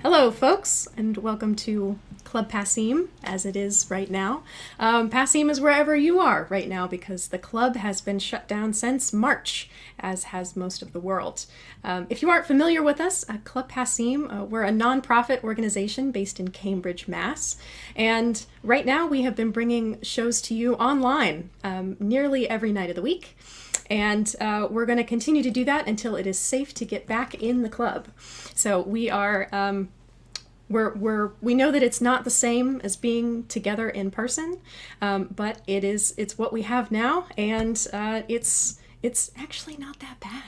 Hello, folks, and welcome to Club Passim, as it is right now. Passim is wherever you are right now because the club has been shut down since March, as has most of the world. If you aren't familiar with us, Club Passim, we're a nonprofit organization based in Cambridge, Mass. And right now we have been bringing shows to you online nearly every night of the week. And we're going to continue to do that until it is safe to get back in the club. So we are, we know that it's not the same as being together in person, but it's what we have now, and it's actually not that bad.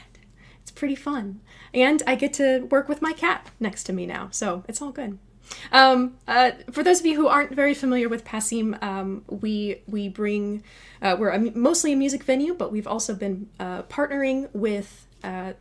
It's pretty fun, and I get to work with my cat next to me now, so it's all good. For those of you who aren't very familiar with Passim, we bring, we're mostly a music venue, but we've also been partnering with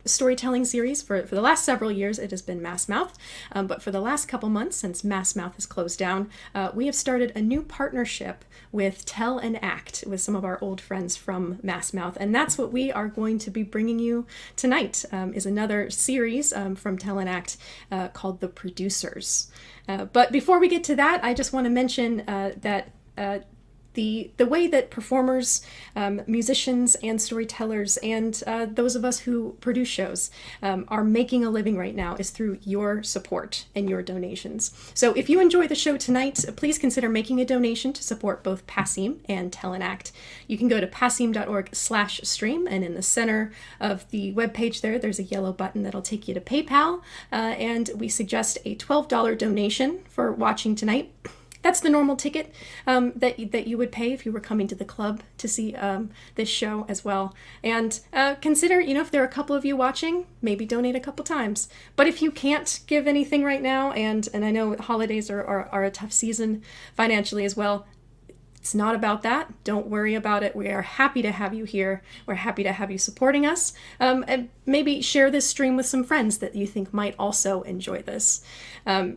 storytelling series for the last several years. It has been Mass Mouth, but for the last couple months, since Mass Mouth has closed down, we have started a new partnership with Tell&Act with some of our old friends from Mass Mouth, and that's what we are going to be bringing you tonight. Is another series from Tell&Act called The Producers. But before we get to that, I just want to mention that the way that performers, musicians, and storytellers, and those of us who produce shows are making a living right now is through your support and your donations. So if you enjoy the show tonight, please consider making a donation to support both Passim and Tell&Act. You can go to passim.org/stream, and in the center of the webpage there's a yellow button that'll take you to PayPal, and we suggest a $12 donation for watching tonight. That's the normal ticket that you would pay if you were coming to the club to see this show as well. And consider, if there are a couple of you watching, maybe donate a couple times. But if you can't give anything right now, and I know holidays are a tough season financially as well, it's not about that. Don't worry about it. We are happy to have you here. We're happy to have you supporting us. And maybe share this stream with some friends that you think might also enjoy this.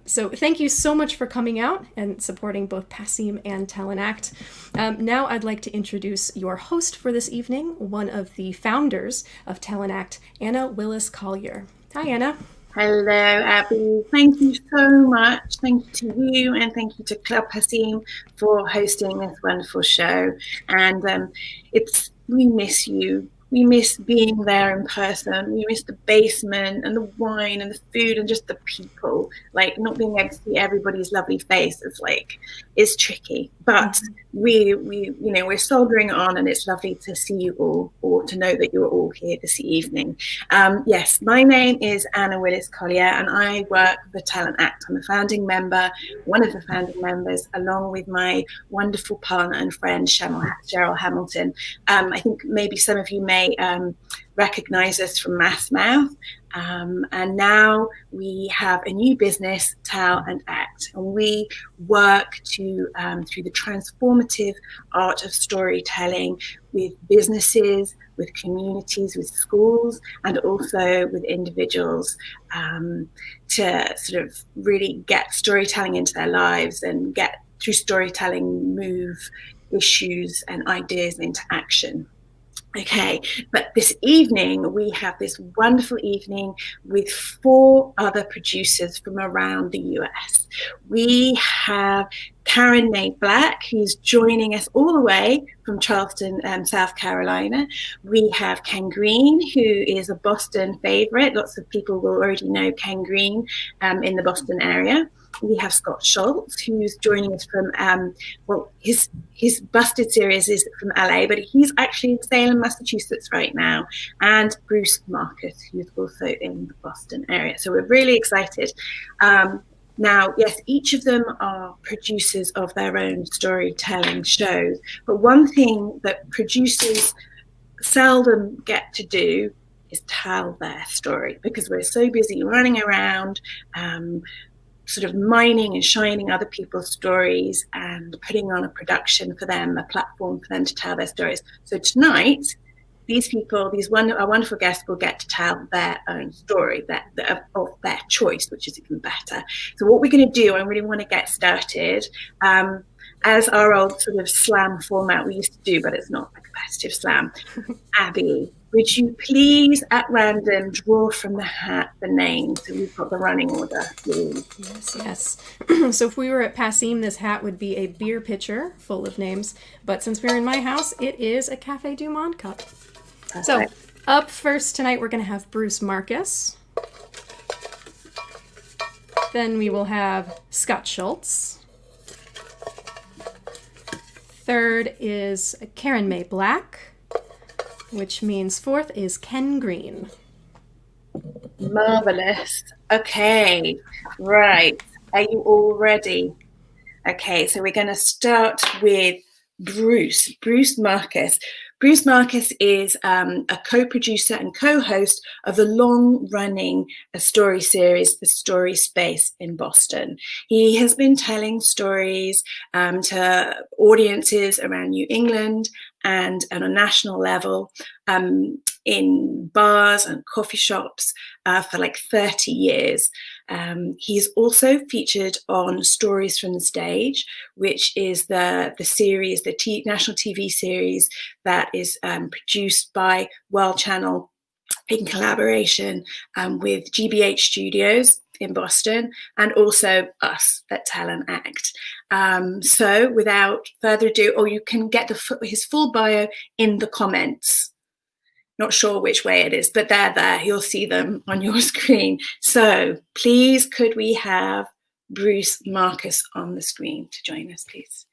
So thank you so much for coming out and supporting both Passim and Tell&Act. Now I'd like to introduce your host for this evening, one of the founders of Tell&Act, Anna Willis Collier. Hi, Anna. Hello, Abby. Thank you so much. Thank you to you, and thank you to Club Passim for hosting this wonderful show. And we miss you. We miss being there in person. We miss the basement and the wine and the food and just the people. Like, not being able to see everybody's lovely face is tricky. But we're soldering on, and it's lovely to see you all, or to know that you're all here this evening. Yes, my name is Anna Willis Collier, and I work for Tell&Act. I'm a founding member, one of the founding members, along with my wonderful partner and friend, Cheryl Hamilton. I think maybe some of you may recognize us from Mass Mouth. And now we have a new business, Tell&Act, and we work through the transformative art of storytelling with businesses, with communities, with schools, and also with individuals to sort of really get storytelling into their lives and get, through storytelling, move issues and ideas into action. Okay, but this evening we have this wonderful evening with 4 other producers from around the US. We have Karen May Black, who's joining us all the way from Charleston, South Carolina. We have Ken Green, who is a Boston favorite. Lots of people will already know Ken Green in the Boston area. We have Scott Schultz, who's joining us from, his Busted series is from LA, but he's actually in Salem, Massachusetts right now. And Bruce Marcus, who's also in the Boston area. So we're really excited. Now, yes, each of them are producers of their own storytelling shows. But one thing that producers seldom get to do is tell their story, because we're so busy running around, sort of mining and shining other people's stories and putting on a production for them, a platform for them to tell their stories. So tonight, these people, our wonderful guests, will get to tell their own story of their choice, which is even better. So what we're going to do, I really want to get started, as our old sort of slam format we used to do, but it's not a competitive slam. Abby, would you please at random draw from the hat the name? So we've got the running order, please. Yes. So if we were at Passim, this hat would be a beer pitcher full of names. But since we're in my house, it is a Cafe Du Monde cup. Perfect. So up first tonight, we're going to have Bruce Marcus. Then we will have Scott Schultz. Third is Karen May Black, which means fourth is Ken Green. Marvelous. Okay, right. Are you all ready? Okay, so we're going to start with Bruce Marcus. Bruce Marcus is a co-producer and co-host of the long-running story series, The Story Space in Boston. He has been telling stories to audiences around New England and on a national level in bars and coffee shops for like 30 years. He's also featured on Stories from the Stage, which is the series, the national TV series that is produced by World Channel in collaboration with GBH Studios in Boston, and also us at Tell&Act. So without further ado, or you can get his full bio in the comments. Not sure which way it is, but they're there. You'll see them on your screen. So please, could we have Bruce Marcus on the screen to join us, please?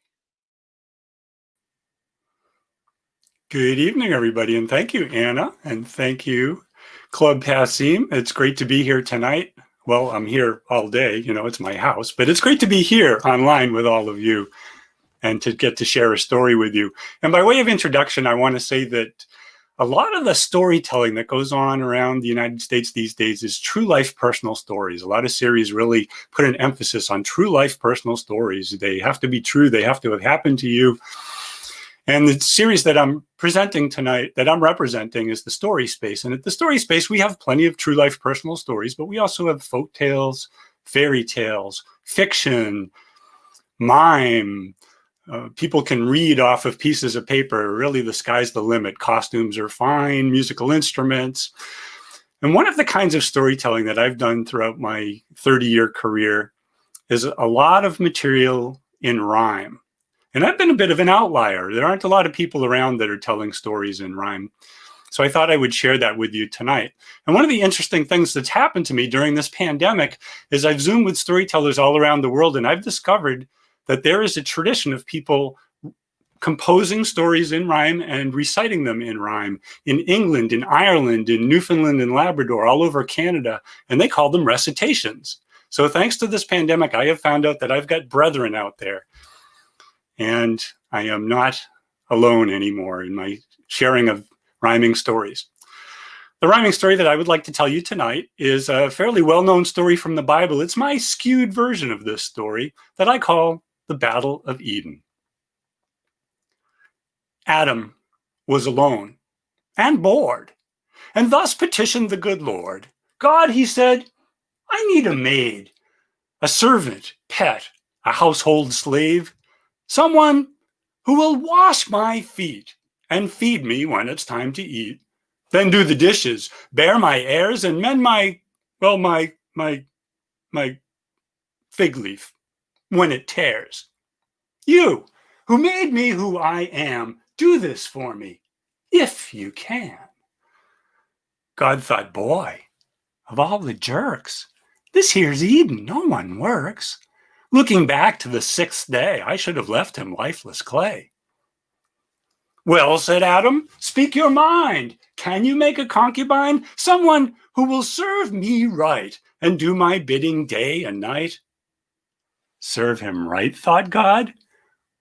Good evening, everybody, and thank you, Anna, and thank you, Club Passim. It's great to be here tonight. Well, I'm here all day, it's my house, but it's great to be here online with all of you and to get to share a story with you. And by way of introduction, I want to say that a lot of the storytelling that goes on around the United States these days is true life personal stories. A lot of series really put an emphasis on true life personal stories. They have to be true. They have to have happened to you. And the series that I'm presenting tonight, that I'm representing, is The Story Space. And at The Story Space, we have plenty of true life personal stories, but we also have folk tales, fairy tales, fiction, mime. People can read off of pieces of paper. Really, the sky's the limit. Costumes are fine, musical instruments. And one of the kinds of storytelling that I've done throughout my 30-year career is a lot of material in rhyme. And I've been a bit of an outlier. There aren't a lot of people around that are telling stories in rhyme. So I thought I would share that with you tonight. And one of the interesting things that's happened to me during this pandemic is I've Zoomed with storytellers all around the world, and I've discovered that there is a tradition of people composing stories in rhyme and reciting them in rhyme in England, in Ireland, in Newfoundland and Labrador, all over Canada, and they call them recitations. So thanks to this pandemic, I have found out that I've got brethren out there, and I am not alone anymore in my sharing of rhyming stories. The rhyming story that I would like to tell you tonight is a fairly well-known story from the Bible. It's my skewed version of this story that I call the Battle of Eden. Adam was alone and bored, and thus petitioned the good Lord. God, he said, I need a maid, a servant, pet, a household slave, someone who will wash my feet and feed me when it's time to eat, then do the dishes, bear my airs, and mend my fig leaf when it tears. You, who made me who I am, do this for me, if you can. God thought, boy, of all the jerks, this here's Eden, no one works. Looking back to the sixth day, I should have left him lifeless clay. Well, said Adam, speak your mind. Can you make a concubine? Someone who will serve me right and do my bidding day and night? Serve him right, thought God?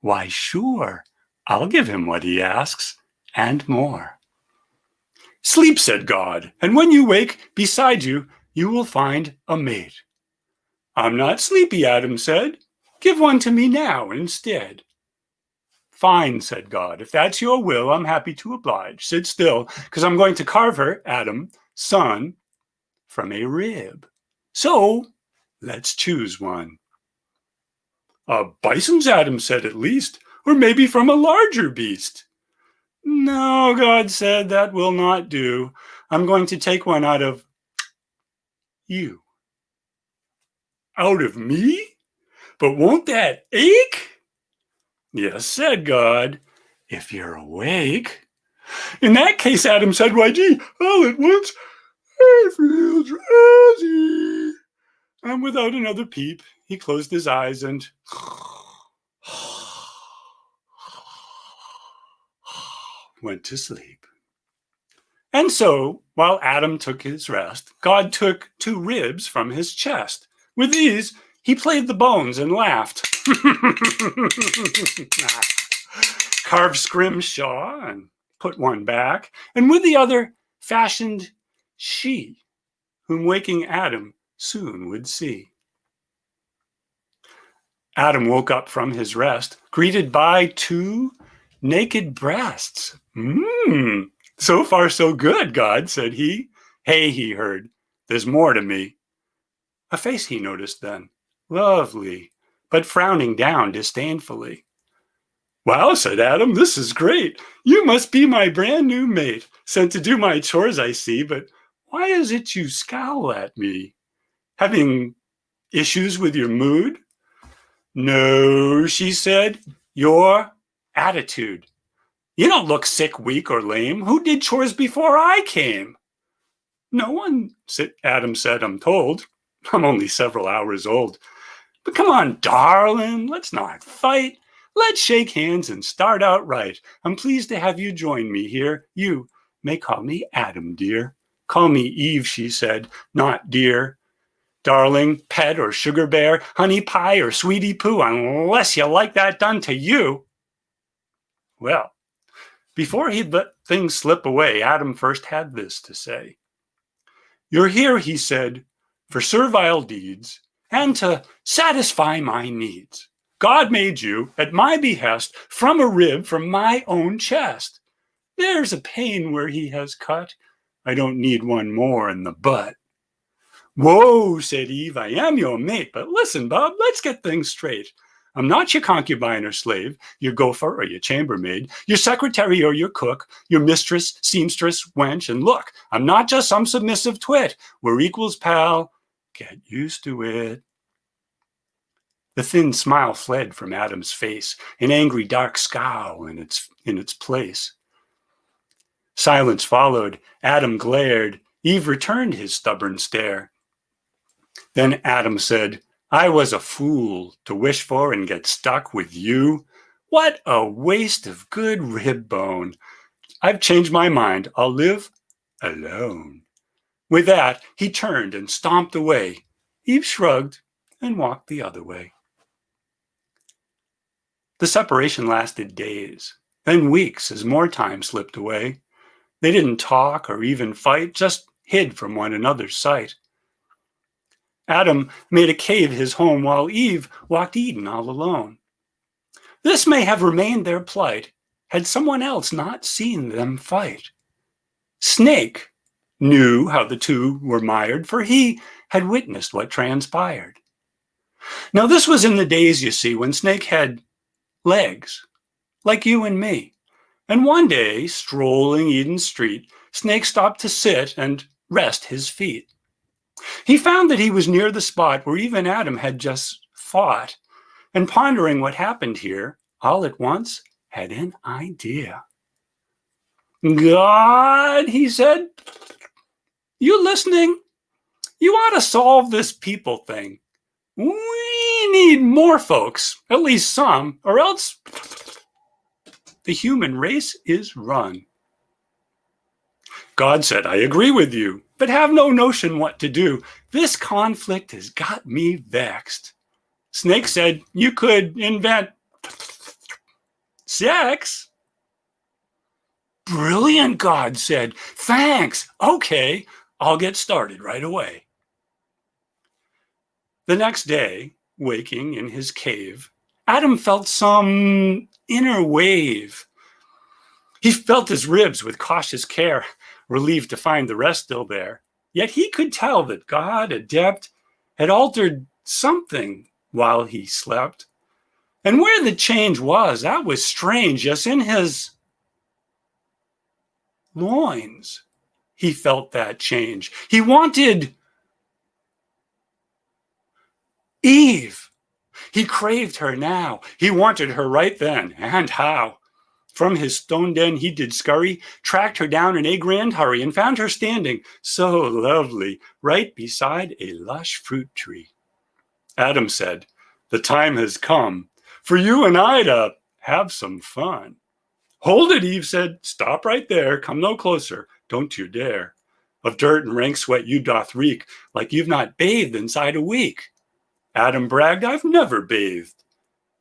Why, sure, I'll give him what he asks and more. Sleep, said God, and when you wake, beside you, you will find a mate. I'm not sleepy, Adam said. Give one to me now instead. Fine, said God. If that's your will, I'm happy to oblige. Sit still, because I'm going to carve her, Adam, son, from a rib. So let's choose one. A bison's, Adam said, at least, or maybe from a larger beast. No, God said, that will not do. I'm going to take one out of you. Out of me? But won't that ache? Yes, said God, if you're awake. In that case, Adam said, why, gee, all at once, I feel drowsy. And without another peep, he closed his eyes and went to sleep. And so, while Adam took his rest, God took 2 ribs from his chest. With these, he played the bones and laughed. Carved scrimshaw and put one back, and with the other fashioned she, whom waking Adam soon would see. Adam woke up from his rest, greeted by 2 naked breasts. So far so good, God, said he. Hey, he heard, there's more to me. A face he noticed then, lovely, but frowning down disdainfully. Wow, said Adam, this is great. You must be my brand new mate, sent to do my chores, I see, but why is it you scowl at me? Having issues with your mood? No, she said, your attitude. You don't look sick, weak, or lame. Who did chores before I came? No one, Adam said, I'm told. I'm only several hours old. But come on, darling, let's not fight. Let's shake hands and start out right. I'm pleased to have you join me here. You may call me Adam, dear. Call me Eve, she said, not dear. Darling, pet, or sugar bear, honey pie, or sweetie poo, unless you like that done to you. Well, before he'd let things slip away, Adam first had this to say. You're here, he said, for servile deeds and to satisfy my needs. God made you, at my behest, from a rib from my own chest. There's a pain where he has cut. I don't need one more in the butt. Whoa, said Eve, I am your mate, but listen, Bob, let's get things straight. I'm not your concubine or slave, your gopher or your chambermaid, your secretary or your cook, your mistress, seamstress, wench, and look, I'm not just some submissive twit. We're equals, pal. Get used to it. The thin smile fled from Adam's face, an angry dark scowl in its place. Silence followed. Adam glared. Eve returned his stubborn stare. Then Adam said, I was a fool to wish for and get stuck with you. What a waste of good rib bone. I've changed my mind. I'll live alone. With that, he turned and stomped away. Eve shrugged and walked the other way. The separation lasted days, then weeks as more time slipped away. They didn't talk or even fight, just hid from one another's sight. Adam made a cave his home while Eve walked Eden all alone. This may have remained their plight had someone else not seen them fight. Snake knew how the two were mired, for he had witnessed what transpired. Now this was in the days, you see, when Snake had legs, like you and me. And one day, strolling Eden Street, Snake stopped to sit and rest his feet. He found that he was near the spot where even Adam had just fought, and pondering what happened here, all at once had an idea. God, he said, you listening? You ought to solve this people thing. We need more folks, at least some, or else the human race is run. God said, I agree with you, but have no notion what to do. This conflict has got me vexed. Snake said, you could invent sex. Brilliant, God said. Thanks. Okay, I'll get started right away. The next day, waking in his cave, Adam felt some inner wave. He felt his ribs with cautious care, relieved to find the rest still there. Yet he could tell that God, adept, had altered something while he slept. And where the change was, that was strange. Yes, in his loins. He felt that change. He wanted Eve. He craved her now. He wanted her right then. And how? From his stone den he did scurry, tracked her down in a grand hurry, and found her standing, so lovely, right beside a lush fruit tree. Adam said, "The time has come for you and I to have some fun." "Hold it," Eve said. "Stop right there. Come no closer. Don't you dare. Of dirt and rank sweat you doth reek, like you've not bathed inside a week." Adam bragged, "I've never bathed."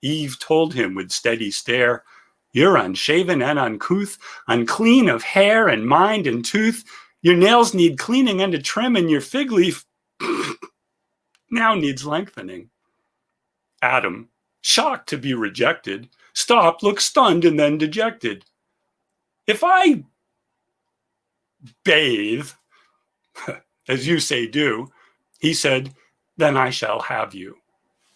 Eve told him with steady stare, "You're unshaven and uncouth, unclean of hair and mind and tooth. Your nails need cleaning and a trim, and your fig leaf now needs lengthening." Adam, shocked to be rejected, stopped, looked stunned, and then dejected. "If I bathe, as you say do," he said, "then I shall have you."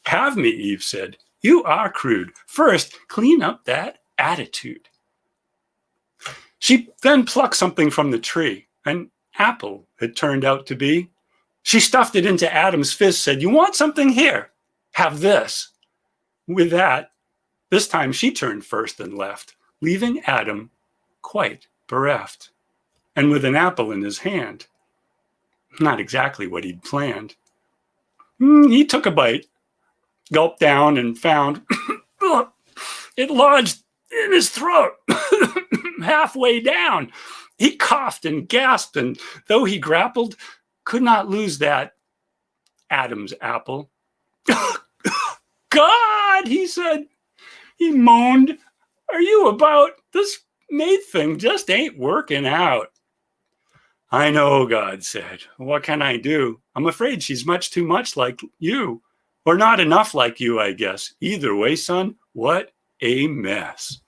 "Have me," Eve said. "You are crude. First, clean up that attitude." She then plucked something from the tree. An apple it turned out to be. She stuffed it into Adam's fist, said, "You want something? Here, have this." With that, this time she turned first and left, leaving Adam quite bereft, and with an apple in his hand. Not exactly what he'd planned. He took a bite, gulped down, and found it lodged in his throat halfway down. He coughed and gasped, and though he grappled, could not lose that Adam's apple. "God," he said. He moaned, "Are you about? This mate thing just ain't working out." "I know," God said. "What can I do? I'm afraid she's much too much like you. Or not enough like you, I guess. Either way, son, what a mess."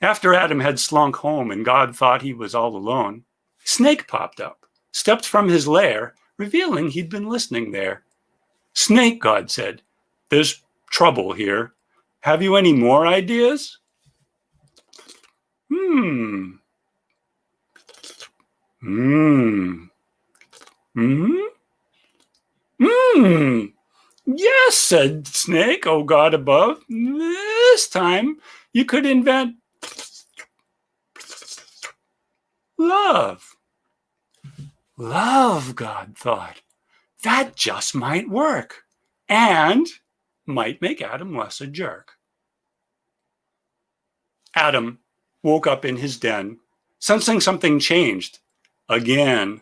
After Adam had slunk home and God thought he was all alone, Snake popped up, stepped from his lair, revealing he'd been listening there. "Snake," God said, "there's trouble here. Have you any more ideas?" Hmm. "Yes," said Snake, "O God above. This time you could invent love." Love, God thought. That just might work, and might make Adam less a jerk. Adam woke up in his den, sensing something changed again.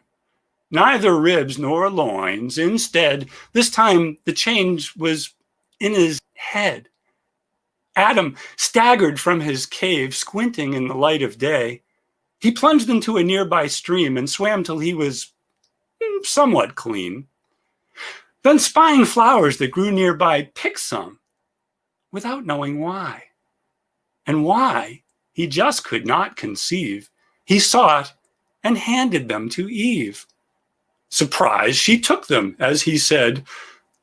Neither ribs nor loins. Instead, this time the change was in his head. Adam staggered from his cave, squinting in the light of day. He plunged into a nearby stream and swam till he was somewhat clean. Then, spying flowers that grew nearby, picked some without knowing why. And why, he just could not conceive. He sought and handed them to Eve. Surprised, she took them as he said,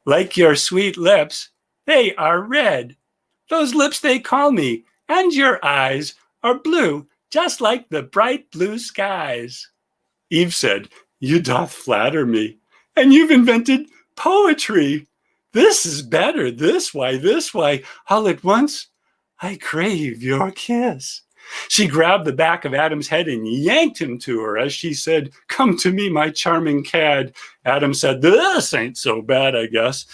"Like your sweet lips, they are red. Those lips they call me, and your eyes are blue, just like the bright blue skies." Eve said, "You doth flatter me, and you've invented poetry. This is better, this way, all at once, I crave your kiss." She grabbed the back of Adam's head and yanked him to her as she said, "Come to me, my charming cad." Adam said, "This ain't so bad, I guess.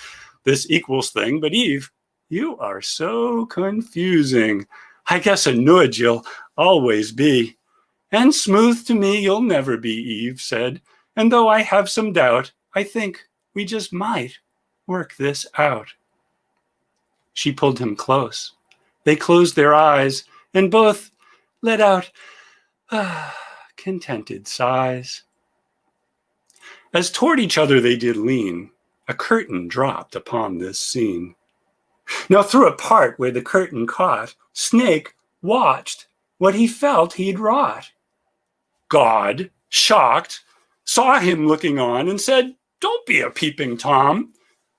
This equals thing, but Eve, you are so confusing. I guess a nudge you'll always be. And smooth to me you'll never be," Eve said. "And though I have some doubt, I think we just might work this out." She pulled him close. They closed their eyes and both let out contented sighs. As toward each other they did lean, a curtain dropped upon this scene. Now through a part where the curtain caught, Snake watched what he felt he'd wrought. God, shocked, saw him looking on and said, "Don't be a peeping Tom.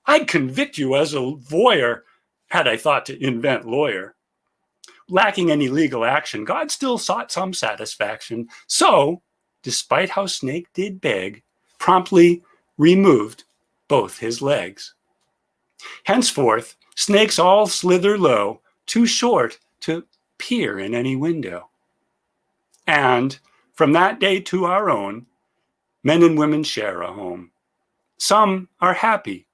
I'd convict you as a voyeur had I thought to invent lawyer." lacking any legal action, God still sought some satisfaction. So, despite how Snake did beg, promptly removed both his legs. Henceforth, snakes all slither low, too short to peer in any window. And from that day to our own, men and women share a home. Some are happy,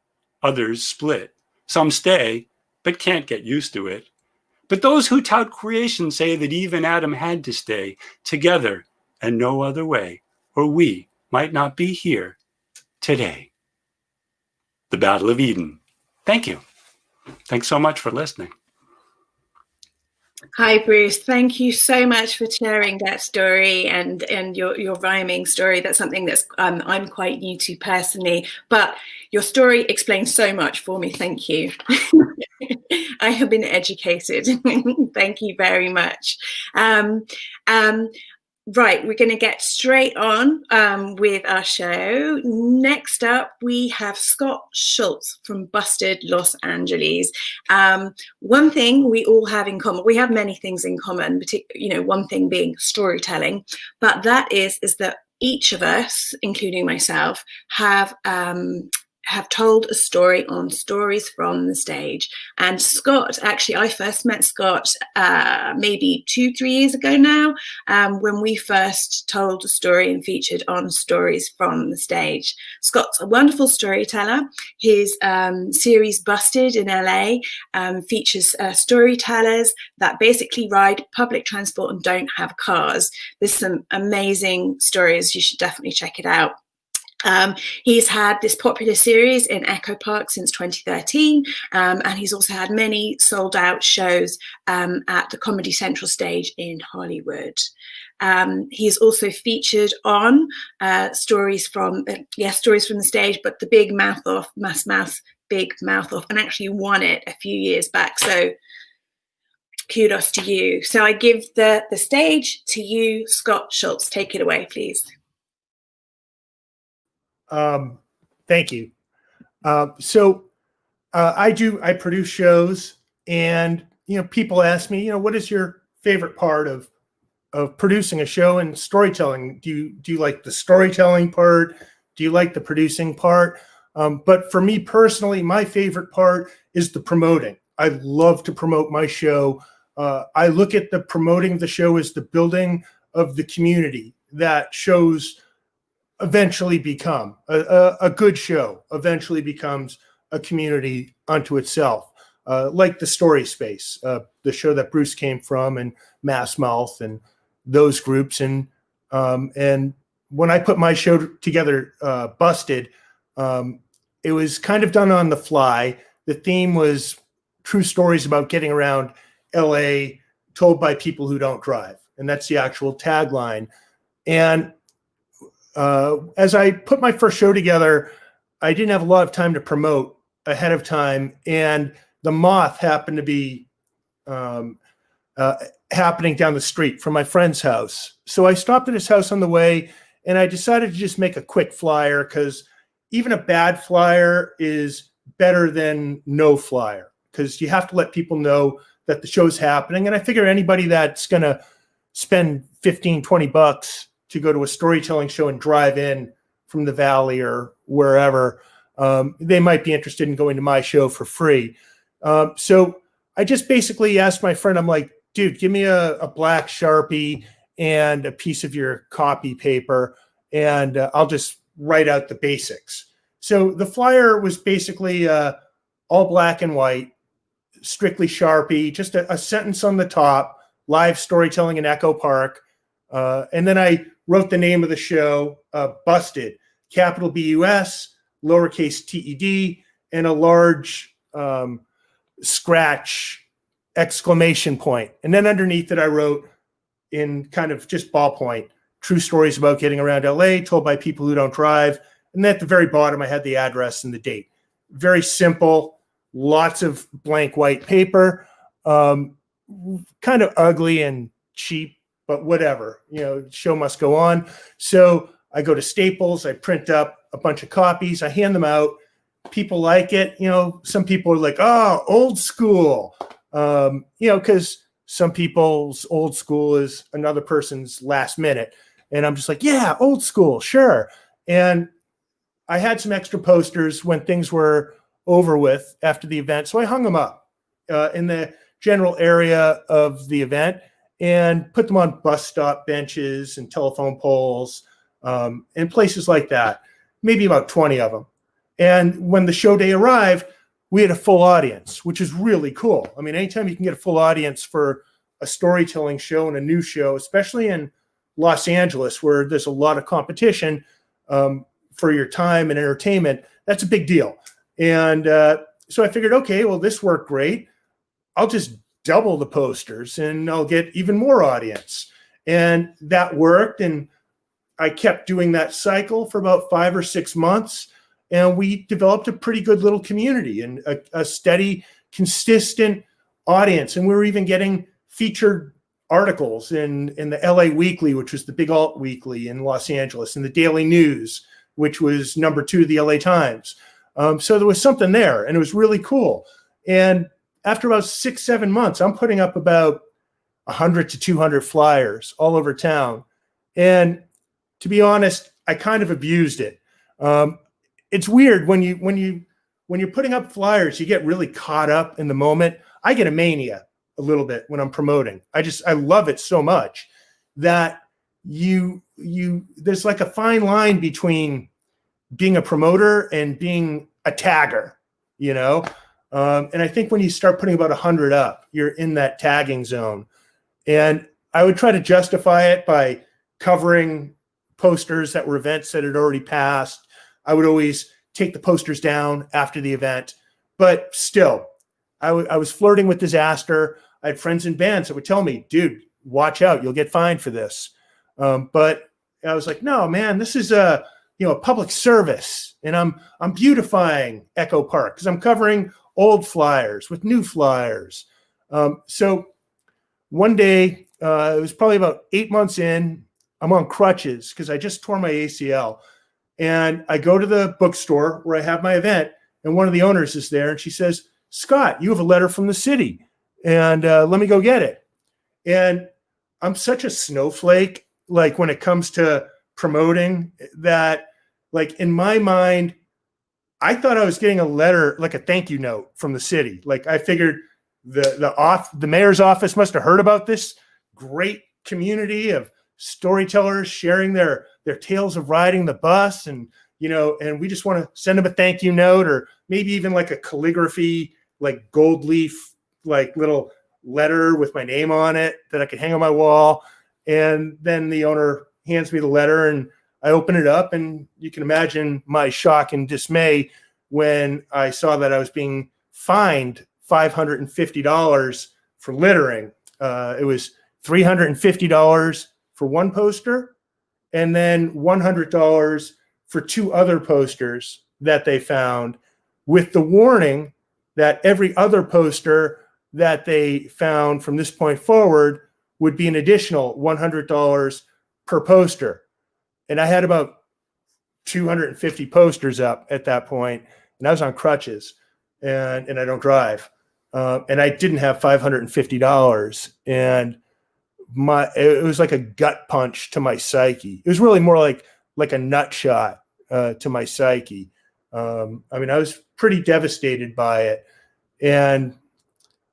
others split. Some stay, but can't get used to it. But those who tout creation say that Eve and Adam had to stay together and no other way, or we might not be here today. The Battle of Eden. Thank you. Thanks so much for listening. Hi, Bruce. Thank you so much for sharing that story and your rhyming story. That's something that's I'm quite new to personally, but your story explains so much for me. Thank you. I have been educated. Thank you very much. Right, we're going to get straight on with our show. Next up, we have Scott Schultz from Busted, Los Angeles. One thing we all have in common, we have many things in common, one thing being storytelling, but that is that each of us, including myself, have told a story on Stories from the Stage. And Scott, actually, I first met Scott maybe 2-3 years ago now, when we first told a story and featured on Stories from the Stage. Scott's a wonderful storyteller. His series Busted in LA features storytellers that basically ride public transport and don't have cars. There's some amazing stories. You should definitely check it out. He's had this popular series in Echo Park since 2013, and he's also had many sold out shows at the Comedy Central stage in Hollywood. He's also featured on Stories from the Stage, but the Big Mouth Off, Big Mouth Off, and actually won it a few years back. So kudos to you. So I give the stage to you, Scott Schultz. Take it away, please. Thank you. I produce shows, and, people ask me, what is your favorite part of producing a show and storytelling? Do you like the storytelling part? Do you like the producing part? But for me personally, my favorite part is the promoting. I love to promote my show. I look at the promoting of the show as the building of the community that shows eventually become a good show eventually becomes a community unto itself, like the Story Space, the show that Bruce came from, and Mass Mouth and those groups. And when I put my show together, Busted, it was kind of done on the fly. The theme was true stories about getting around LA told by people who don't drive. And that's the actual tagline. And as I put my first show together, I didn't have a lot of time to promote ahead of time, and the Moth happened to be happening down the street from my friend's house. So I stopped at his house on the way, and I decided to just make a quick flyer, because even a bad flyer is better than no flyer, because you have to let people know that the show's happening. And I figure anybody that's going to spend $15-20 to go to a storytelling show and drive in from the Valley or wherever, they might be interested in going to my show for free. So I just basically asked my friend, I'm like, dude, give me a black Sharpie and a piece of your copy paper, and I'll just write out the basics. So the flyer was basically all black and white, strictly Sharpie, just a sentence on the top, live storytelling in Echo Park. And then I wrote the name of the show, Busted, capital B-U-S, lowercase T-E-D, and a large scratch exclamation point. And then underneath it, I wrote in kind of just ballpoint, true stories about getting around LA told by people who don't drive. And then at the very bottom, I had the address and the date. Very simple, lots of blank white paper, kind of ugly and cheap, but whatever, show must go on. So I go to Staples, I print up a bunch of copies, I hand them out. People like it. Some people are like, oh, old school, because some people's old school is another person's last minute. And I'm just like, yeah, old school, sure. And I had some extra posters when things were over with after the event. So I hung them up in the general area of the event and put them on bus stop benches and telephone poles and places like that, maybe about 20 of them. And when the show day arrived, we had a full audience, which is really cool. I mean, anytime you can get a full audience for a storytelling show and a new show, especially in Los Angeles, where there's a lot of competition for your time and entertainment, that's a big deal. And so I figured, okay, well, this worked great. I'll just double the posters and I'll get even more audience. And that worked. And I kept doing that cycle for about 5 or 6 months. And we developed a pretty good little community and a steady, consistent audience. And we were even getting featured articles in the LA Weekly, which was the big alt weekly in Los Angeles, and the Daily News, which was number 2 of the LA Times. So there was something there, and it was really cool. And after about 6-7 months, I'm putting up about 100 to 200 flyers all over town. And to be honest, I kind of abused it. It's weird when you're putting up flyers, you get really caught up in the moment. I get a mania a little bit when I'm promoting. I love it so much that there's like a fine line between being a promoter and being a tagger, you know? And I think when you start putting about 100 up, you're in that tagging zone. And I would try to justify it by covering posters that were events that had already passed. I would always take the posters down after the event, but still, I was flirting with disaster. I had friends in bands that would tell me, dude, watch out, you'll get fined for this. But I was like, no, man, this is a public service, and I'm beautifying Echo Park because I'm covering old flyers with new flyers. So one day, it was probably about 8 months in, I'm on crutches because I just tore my ACL. And I go to the bookstore where I have my event, and one of the owners is there, and she says, Scott, you have a letter from the city, and let me go get it. And I'm such a snowflake, like when it comes to promoting, that like in my mind, I thought I was getting a letter, like a thank you note from the city. Like I figured the mayor's office must have heard about this great community of storytellers sharing their tales of riding the bus, and and we just want to send them a thank you note, or maybe even like a calligraphy, like gold leaf, like little letter with my name on it that I could hang on my wall. And then the owner hands me the letter, and I open it up, and you can imagine my shock and dismay when I saw that I was being fined $550 for littering. It was $350 for one poster, and then $100 for 2 other posters that they found, with the warning that every other poster that they found from this point forward would be an additional $100 per poster. And I had about 250 posters up at that point, and I was on crutches, and I don't drive. And I didn't have $550. And it was like a gut punch to my psyche. It was really more like a nut shot to my psyche. I mean, I was pretty devastated by it, and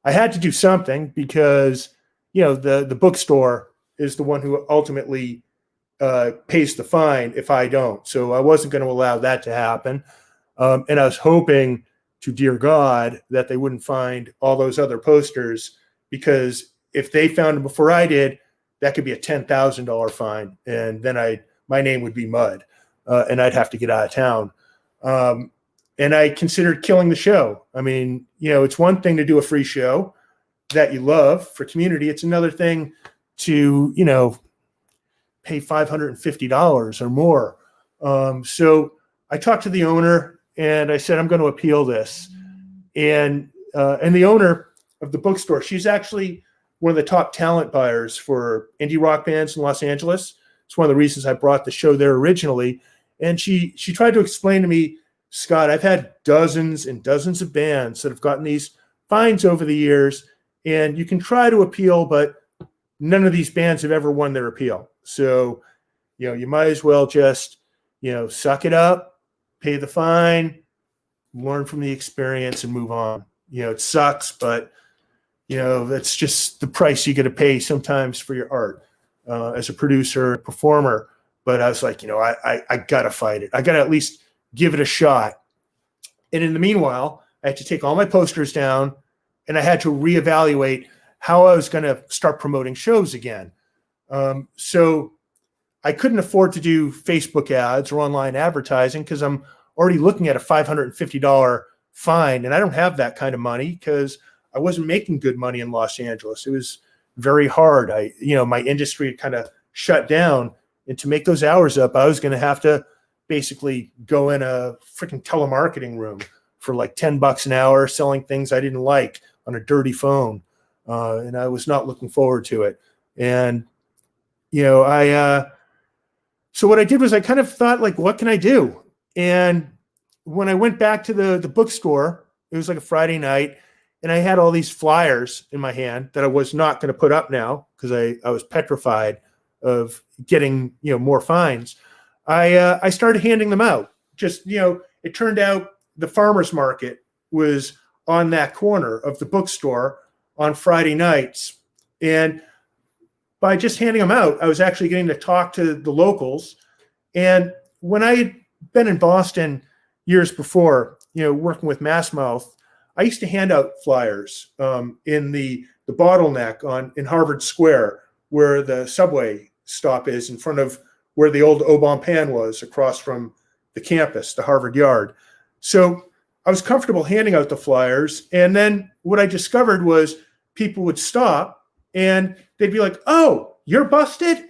I had to do something because, the bookstore is the one who ultimately pays the fine if I don't. So I wasn't going to allow that to happen. And I was hoping to dear God that they wouldn't find all those other posters, because if they found them before I did, that could be a $10,000 fine. And then my name would be mud, and I'd have to get out of town. And I considered killing the show. I mean, it's one thing to do a free show that you love for community. It's another thing to, pay $550 or more. So I talked to the owner, and I said, I'm going to appeal this. And the owner of the bookstore, she's actually one of the top talent buyers for indie rock bands in Los Angeles. It's one of the reasons I brought the show there originally. And she tried to explain to me, Scott, I've had dozens and dozens of bands that have gotten these fines over the years, And you can try to appeal, but none of these bands have ever won their appeal. So, you might as well just, suck it up, pay the fine, learn from the experience and move on. It sucks, but, that's just the price you got to pay sometimes for your art as a producer, performer. But I was like, I got to fight it. I got to at least give it a shot. And in the meanwhile, I had to take all my posters down and I had to reevaluate how I was going to start promoting shows again. So I couldn't afford to do Facebook ads or online advertising because I'm already looking at a $550 fine. And I don't have that kind of money because I wasn't making good money in Los Angeles. It was very hard. My industry had kind of shut down. And to make those hours up, I was going to have to basically go in a freaking telemarketing room for like $10 an hour, selling things I didn't like on a dirty phone. And I was not looking forward to it. And, so what I did was I kind of thought, like, what can I do? And when I went back to the bookstore, it was like a Friday night, and I had all these flyers in my hand that I was not going to put up now because I was petrified of getting, more fines. I started handing them out. Just, it turned out the farmer's market was on that corner of the bookstore on Friday nights. And by just handing them out, I was actually getting to talk to the locals. And when I had been in Boston years before, working with Massmouth, I used to hand out flyers in the bottleneck in Harvard Square, where the subway stop is in front of where the old Obon Pan was across from the campus, the Harvard Yard. So I was comfortable handing out the flyers. And then what I discovered was people would stop and they'd be like, "Oh, you're busted?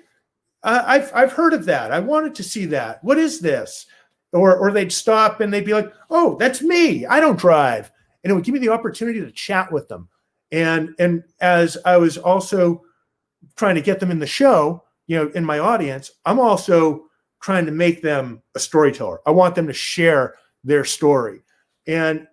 I've heard of that. I wanted to see that. What is this?" Or they'd stop and they'd be like, "Oh, that's me. I don't drive." And it would give me the opportunity to chat with them. And as I was also trying to get them in the show, in my audience, I'm also trying to make them a storyteller. I want them to share their story. And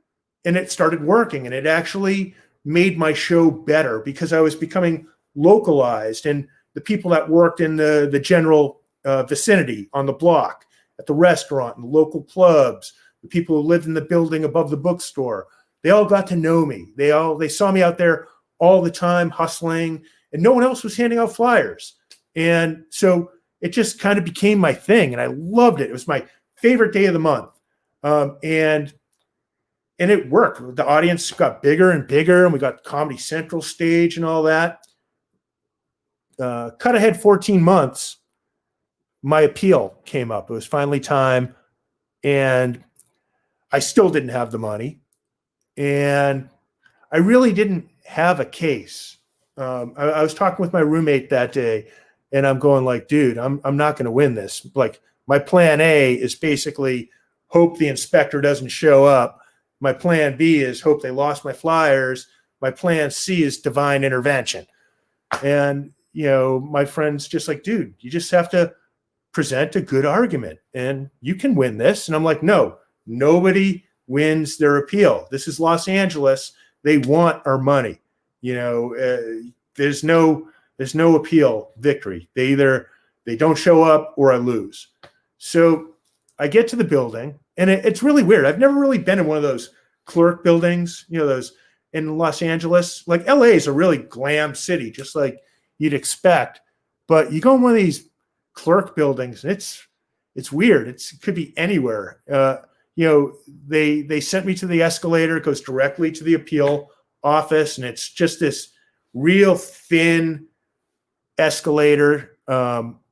it started working, and it actually made my show better because I was becoming localized, and the people that worked in the general vicinity on the block, at the restaurant, and the local clubs, the people who lived in the building above the bookstore, they all got to know me. They saw me out there all the time hustling, and no one else was handing out flyers. And so it just kind of became my thing, and I loved it. It was my favorite day of the month. And it worked. The audience got bigger and bigger, and we got Comedy Central stage and all that. Cut ahead 14 months, my appeal came up. It was finally time, and I still didn't have the money, and I really didn't have a case. I was talking with my roommate that day, and I'm going like, "Dude, I'm not going to win this. Like, my plan A is basically hope the inspector doesn't show up. My plan B is hope they lost my flyers. My plan C is divine intervention." And, my friend's just like, "Dude, you just have to present a good argument and you can win this." And I'm like, "No, nobody wins their appeal. This is Los Angeles. They want our money. There's no appeal victory. They don't show up or I lose." So I get to the building, and it's really weird. I've never really been in one of those clerk buildings, those in Los Angeles. Like, LA is a really glam city, just like you'd expect. But you go in one of these clerk buildings, and it's weird. It could be anywhere. They sent me to the escalator. It goes directly to the appeal office, and it's just this real thin escalator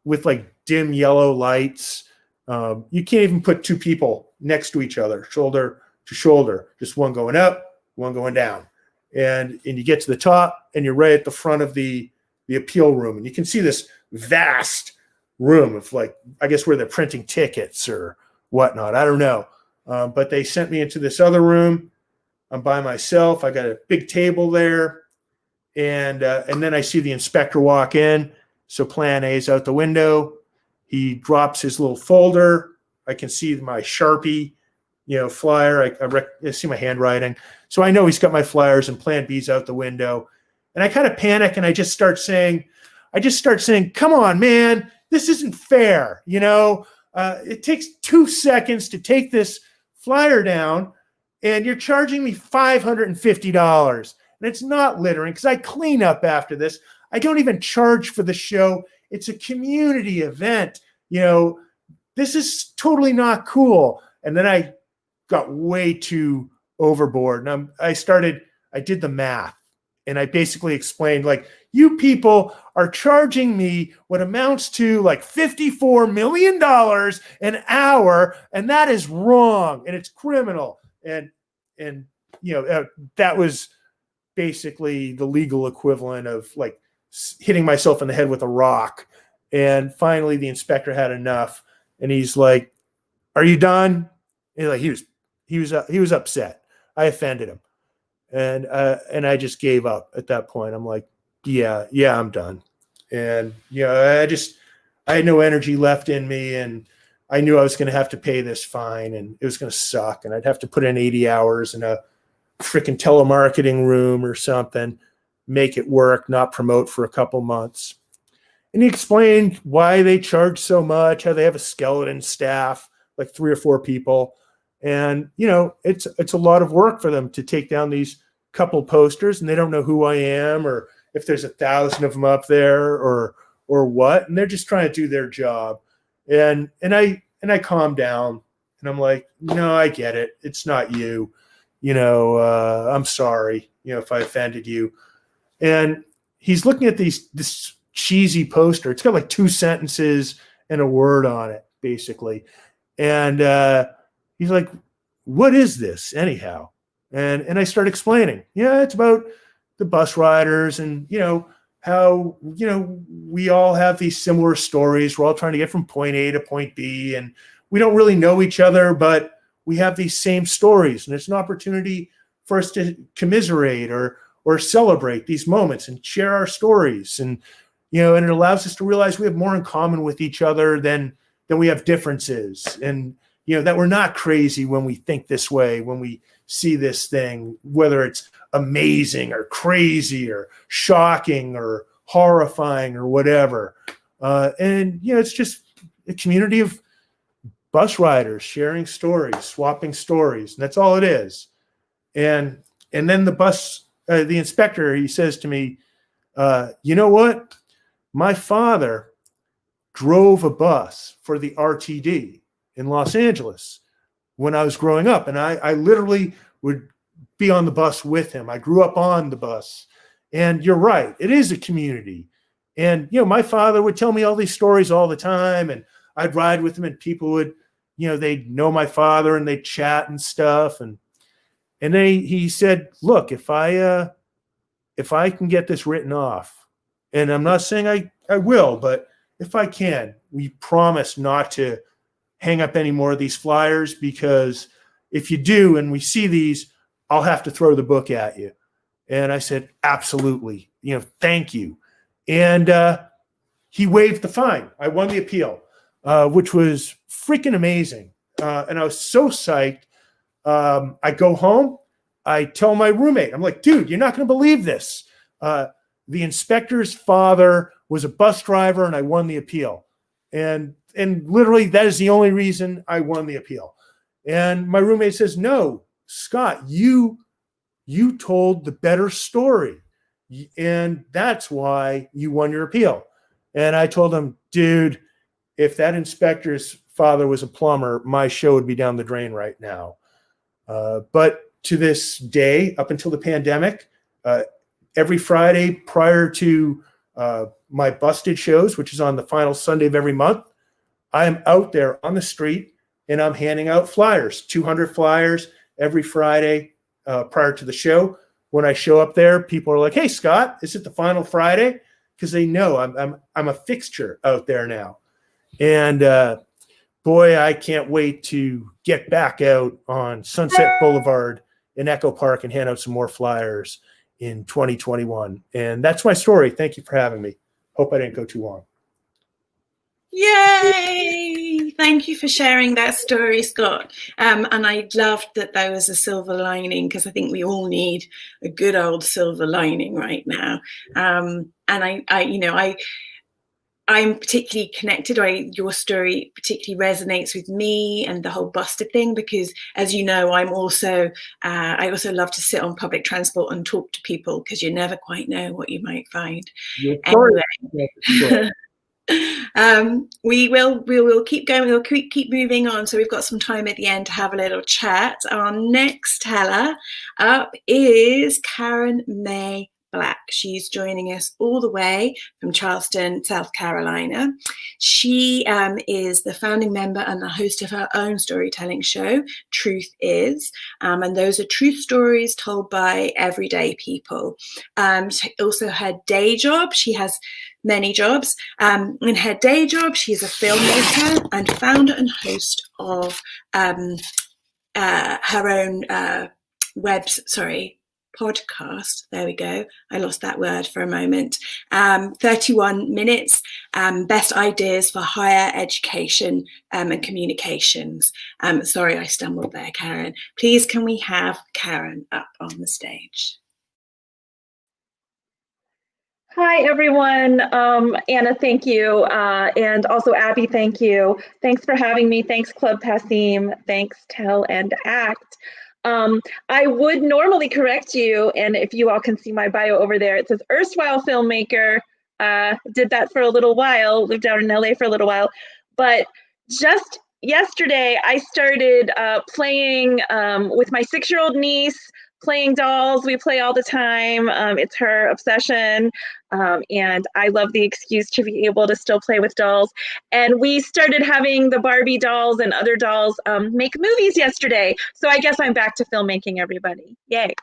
with like dim yellow lights. You can't even put two people next to each other, shoulder to shoulder, just one going up, one going down. And you get to the top, and you're right at the front of the appeal room. And you can see this vast room of, like, I guess where they're printing tickets or whatnot. I don't know. But they sent me into this other room. I'm by myself. I got a big table there. And then I see the inspector walk in. So plan A is out the window. He drops his little folder. I can see my Sharpie, flyer. I see my handwriting. So I know he's got my flyers, and plan B's out the window. And I kind of panic and I just start saying, come on, man, this isn't fair. It takes 2 seconds to take this flyer down and you're charging me $550. And it's not littering because I clean up after this. I don't even charge for the show. It's a community event. This is totally not cool. And then I got way too overboard. And I did the math. And I basically explained, like, you people are charging me what amounts to like $54 million an hour, and that is wrong, and it's criminal. And that was basically the legal equivalent of like hitting myself in the head with a rock. And finally, the inspector had enough, and he's like, "Are you done?" And he was upset. I offended him. And I just gave up at that point. I'm like, yeah, I'm done. And I had no energy left in me, and I knew I was going to have to pay this fine, and it was going to suck, and I'd have to put in 80 hours in a freaking telemarketing room or something, make it work, not promote for a couple months. And he explained why they charge so much, how they have a skeleton staff, like 3 or 4 people. And, it's a lot of work for them to take down these couple posters, and they don't know who I am or if there's 1,000 of them up there or what. And they're just trying to do their job. And I calmed down, and I'm like, no, I get it. It's not you. I'm sorry, if I offended you. And he's looking at this cheesy poster. It's got like 2 sentences and a word on it, basically. And he's like, what is this anyhow? And I start explaining, it's about the bus riders and, how, we all have these similar stories. We're all trying to get from point A to point B, and we don't really know each other, but we have these same stories, and it's an opportunity for us to commiserate or celebrate these moments and share our stories. And, and it allows us to realize we have more in common with each other than we have differences. And, that we're not crazy when we think this way, when we see this thing, whether it's amazing or crazy or shocking or horrifying or whatever. And, it's just a community of bus riders sharing stories, swapping stories. And that's all it is. And then the inspector, he says to me, you know what? My father drove a bus for the RTD in Los Angeles when I was growing up. And I literally would be on the bus with him. I grew up on the bus. And you're right, it is a community. And, my father would tell me all these stories all the time, and I'd ride with him, and people would, they'd know my father and they'd chat and stuff. And then he said, look, if I can get this written off, and I'm not saying I will, but if I can, we promise not to hang up any more of these flyers, because if you do and we see these, I'll have to throw the book at you. And I said, absolutely, thank you. And he waived the fine. I won the appeal, which was freaking amazing. And I was so psyched. I go home, I tell my roommate, I'm like, dude, you're not going to believe this. The inspector's father was a bus driver, and I won the appeal. And literally, that is the only reason I won the appeal. And my roommate says, no, Scott, you told the better story. And that's why you won your appeal. And I told him, dude, if that inspector's father was a plumber, my show would be down the drain right now. But to this day, up until the pandemic, every Friday prior to my busted shows, which is on the final Sunday of every month, I am out there on the street, and I'm handing out flyers, 200 flyers every Friday prior to the show. When I show up there, people are like, hey, Scott, is it the final Friday? Because they know I'm a fixture out there now. And boy, I can't wait to get back out on Sunset Boulevard in Echo Park and hand out some more flyers in 2021. And that's my story. Thank you for having me. Hope I didn't go too long. Yay! Thank you for sharing that story, Scott. And I loved that there was a silver lining, because I think we all need a good old silver lining right now. And I'm particularly connected, or your story particularly resonates with me and the whole busted thing, because, as you know, I also love to sit on public transport and talk to people, because you never quite know what you might find. Anyway. We will keep going. We'll keep moving on. So we've got some time at the end to have a little chat. Our next teller up is Karen May Black. She's joining us all the way from Charleston, South Carolina. She is the founding member and the host of her own storytelling show, Truth Is. And those are truth stories told by everyday people. Also her day job, she has many jobs. In her day job, she is a filmmaker and founder and host of her own podcast. There we go. I lost that word for a moment. 31 minutes, best ideas for higher education and communications. Sorry, I stumbled there, Karen. Please, can we have Karen up on the stage? Hi, everyone. Anna, thank you. And also Abby, thank you. Thanks for having me. Thanks, Club Passim. Thanks, Tell&Act. I would normally correct you, and if you all can see my bio over there, it says erstwhile filmmaker. Did that for a little while, lived out in LA for a little while. But just yesterday, I started playing with my 6-year-old niece, playing dolls. We play all the time. It's her obsession. And I love the excuse to be able to still play with dolls. And we started having the Barbie dolls and other dolls make movies yesterday. So I guess I'm back to filmmaking, everybody. Yay.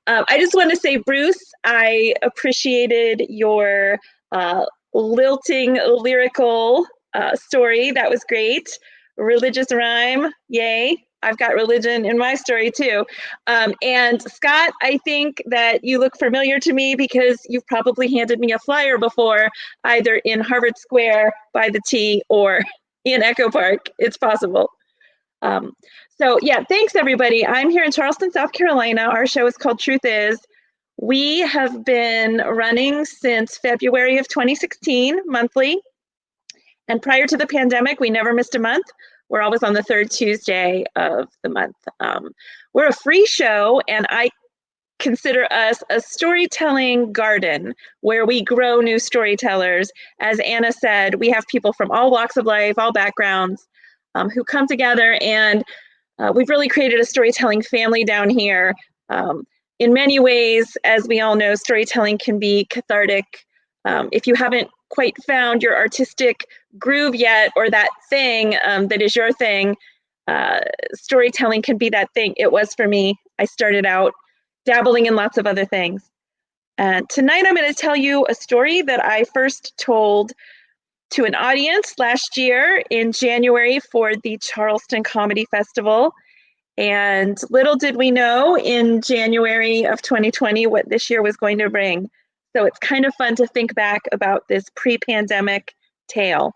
I just want to say, Bruce, I appreciated your lilting lyrical story. That was great. Religious rhyme. Yay. I've got religion in my story too. And Scott, I think that you look familiar to me because you've probably handed me a flyer before, either in Harvard Square by the T or in Echo Park. It's possible. So yeah, thanks everybody. I'm here in Charleston, South Carolina. Our show is called Truth Is. We have been running since February of 2016, monthly. And prior to the pandemic, we never missed a month. We're always on the 3rd Tuesday of the month. We're a free show, and I consider us a storytelling garden where we grow new storytellers. As Anna said, we have people from all walks of life, all backgrounds, who come together, and we've really created a storytelling family down here. In many ways, as we all know, storytelling can be cathartic. If you haven't quite found your artistic groove yet, or that thing that is your thing, storytelling can be that thing. It was for me. I started out dabbling in lots of other things. Tonight I'm going to tell you a story that I first told to an audience last year in January for the Charleston Comedy Festival. And little did we know in January of 2020 what this year was going to bring. So it's kind of fun to think back about this pre-pandemic tale.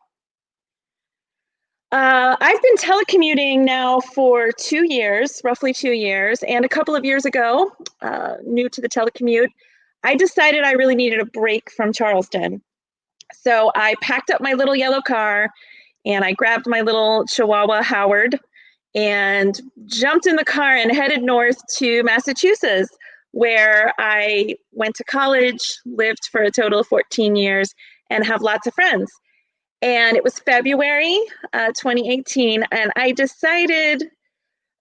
I've been telecommuting now for 2 years, roughly 2 years, and a couple of years ago, new to the telecommute, I decided I really needed a break from Charleston. So I packed up my little yellow car and I grabbed my little Chihuahua Howard and jumped in the car and headed north to Massachusetts, where I went to college, lived for a total of 14 years, and have lots of friends. And it was February 2018, and I decided,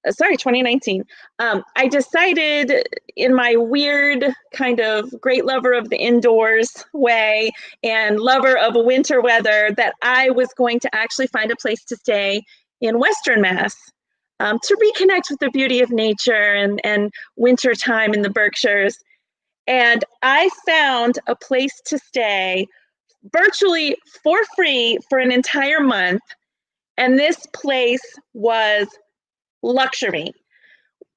2019. I decided in my weird kind of great lover of the indoors way and lover of winter weather that I was going to actually find a place to stay in Western Mass. To reconnect with the beauty of nature and winter time in the Berkshires. And I found a place to stay virtually for free for an entire month. And this place was luxury.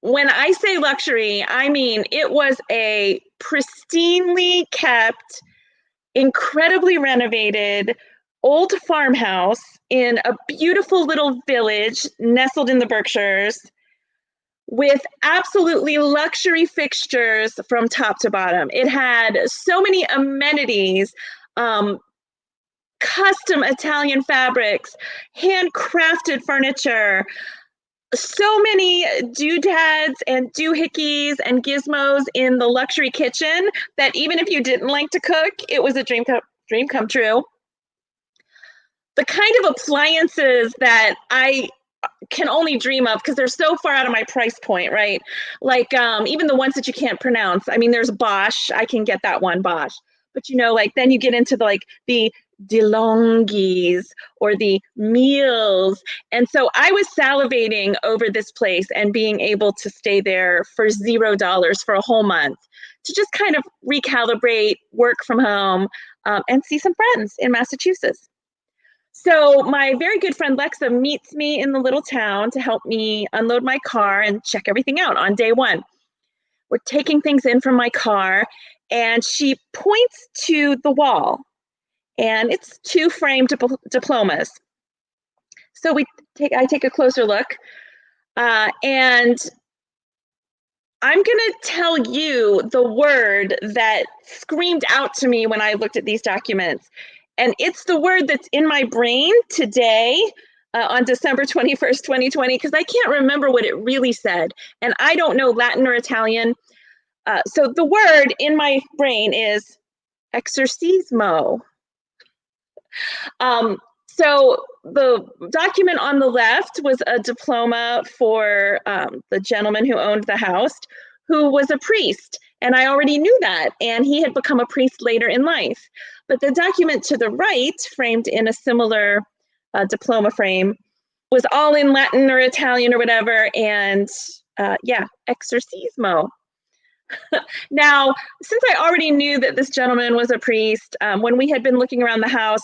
When I say luxury, I mean it was a pristinely kept, incredibly renovated, old farmhouse in a beautiful little village nestled in the Berkshires with absolutely luxury fixtures from top to bottom. It had so many amenities, custom Italian fabrics, handcrafted furniture, so many doodads and doohickeys and gizmos in the luxury kitchen that even if you didn't like to cook, it was a dream come true. The kind of appliances that I can only dream of because they're so far out of my price point, right? Like even the ones that you can't pronounce. I mean, there's Bosch. I can get that one, Bosch. But you know, like then you get into the DeLonghi's or the Meals. And so I was salivating over this place and being able to stay there for $0 for a whole month to just kind of recalibrate, work from home, and see some friends in Massachusetts. So my very good friend Lexa meets me in the little town to help me unload my car and check everything out on day one. We're taking things in from my car, and she points to the wall, and it's 2 framed diplomas. So I take a closer look, and I'm gonna tell you the word that screamed out to me when I looked at these documents. And it's the word that's in my brain today on December 21st, 2020, because I can't remember what it really said. And I don't know Latin or Italian. So the word in my brain is exorcismo. So the document on the left was a diploma for the gentleman who owned the house, who was a priest. And I already knew that. And he had become a priest later in life. But the document to the right, framed in a similar diploma frame, was all in Latin or Italian or whatever. And yeah, exorcismo. Now, since I already knew that this gentleman was a priest, when we had been looking around the house,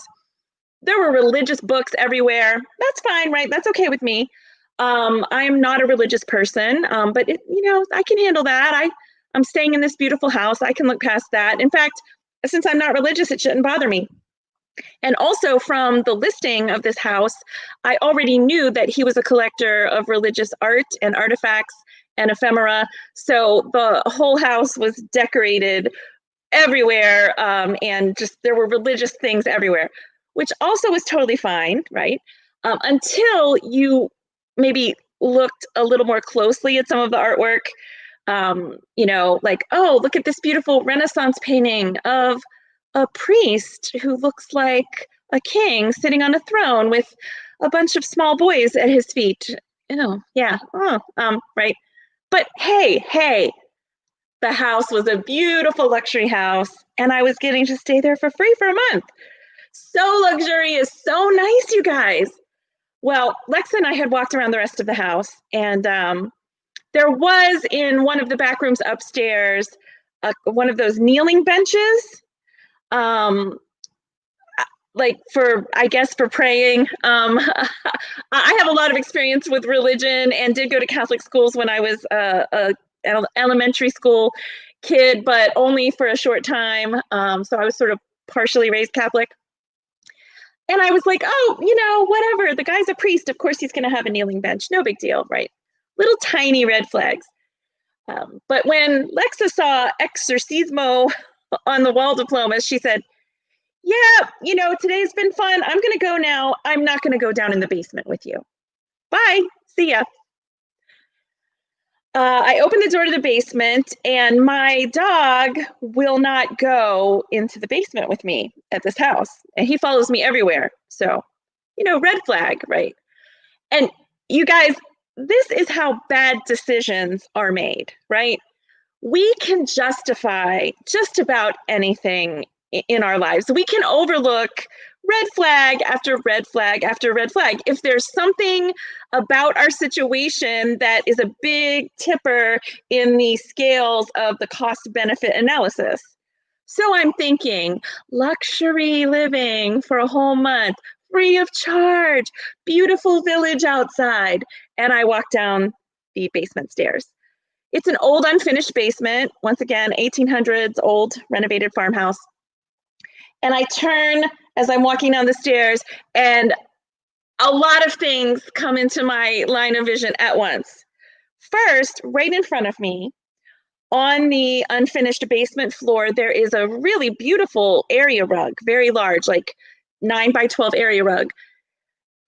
there were religious books everywhere. That's fine, right? That's okay with me. I am not a religious person, but I can handle that. I'm staying in this beautiful house. I can look past that. In fact, since I'm not religious, it shouldn't bother me. And also from the listing of this house, I already knew that he was a collector of religious art and artifacts and ephemera. So the whole house was decorated everywhere, and just there were religious things everywhere, which also was totally fine, right? Until you maybe looked a little more closely at some of the artwork. Like, oh, look at this beautiful Renaissance painting of a priest who looks like a king sitting on a throne with a bunch of small boys at his feet. Yeah, right. But hey, the house was a beautiful luxury house, and I was getting to stay there for free for a month. So luxurious, so nice, you guys. Well, Lexa and I had walked around the rest of the house, and there was in one of the back rooms upstairs, one of those kneeling benches, like for praying. I have a lot of experience with religion and did go to Catholic schools when I was an elementary school kid, but only for a short time. So I was sort of partially raised Catholic. And I was like, oh, whatever. The guy's a priest. Of course he's going to have a kneeling bench. No big deal, right? Little tiny red flags. But when Lexa saw exorcismo on the wall diplomas, she said, yeah, today's been fun. I'm going to go now. I'm not going to go down in the basement with you. Bye. See ya. I opened the door to the basement, and my dog will not go into the basement with me at this house. And he follows me everywhere. So, red flag, right? And you guys, this is how bad decisions are made, right? We can justify just about anything in our lives. We can overlook red flag after red flag after red flag. If there's something about our situation that is a big tipper in the scales of the cost-benefit analysis. So I'm thinking, luxury living for a whole month, free of charge, beautiful village outside. And I walk down the basement stairs. It's an old unfinished basement, once again, 1800s old renovated farmhouse. And I turn as I'm walking down the stairs, and a lot of things come into my line of vision at once. First, right in front of me, on the unfinished basement floor, there is a really beautiful area rug, very large, like 9 by 12 area rug.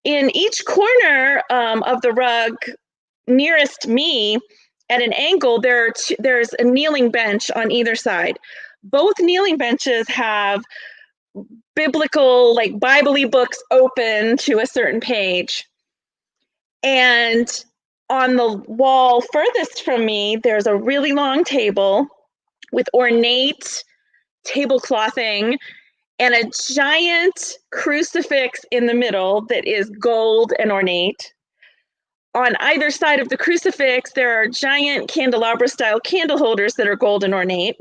In each corner of the rug nearest me, at an angle, there's a kneeling bench on either side. Both kneeling benches have biblical, like Bible-y books open to a certain page. And on the wall furthest from me, there's a really long table with ornate tableclothing and a giant crucifix in the middle that is gold and ornate. On either side of the crucifix, there are giant candelabra-style candle holders that are gold and ornate.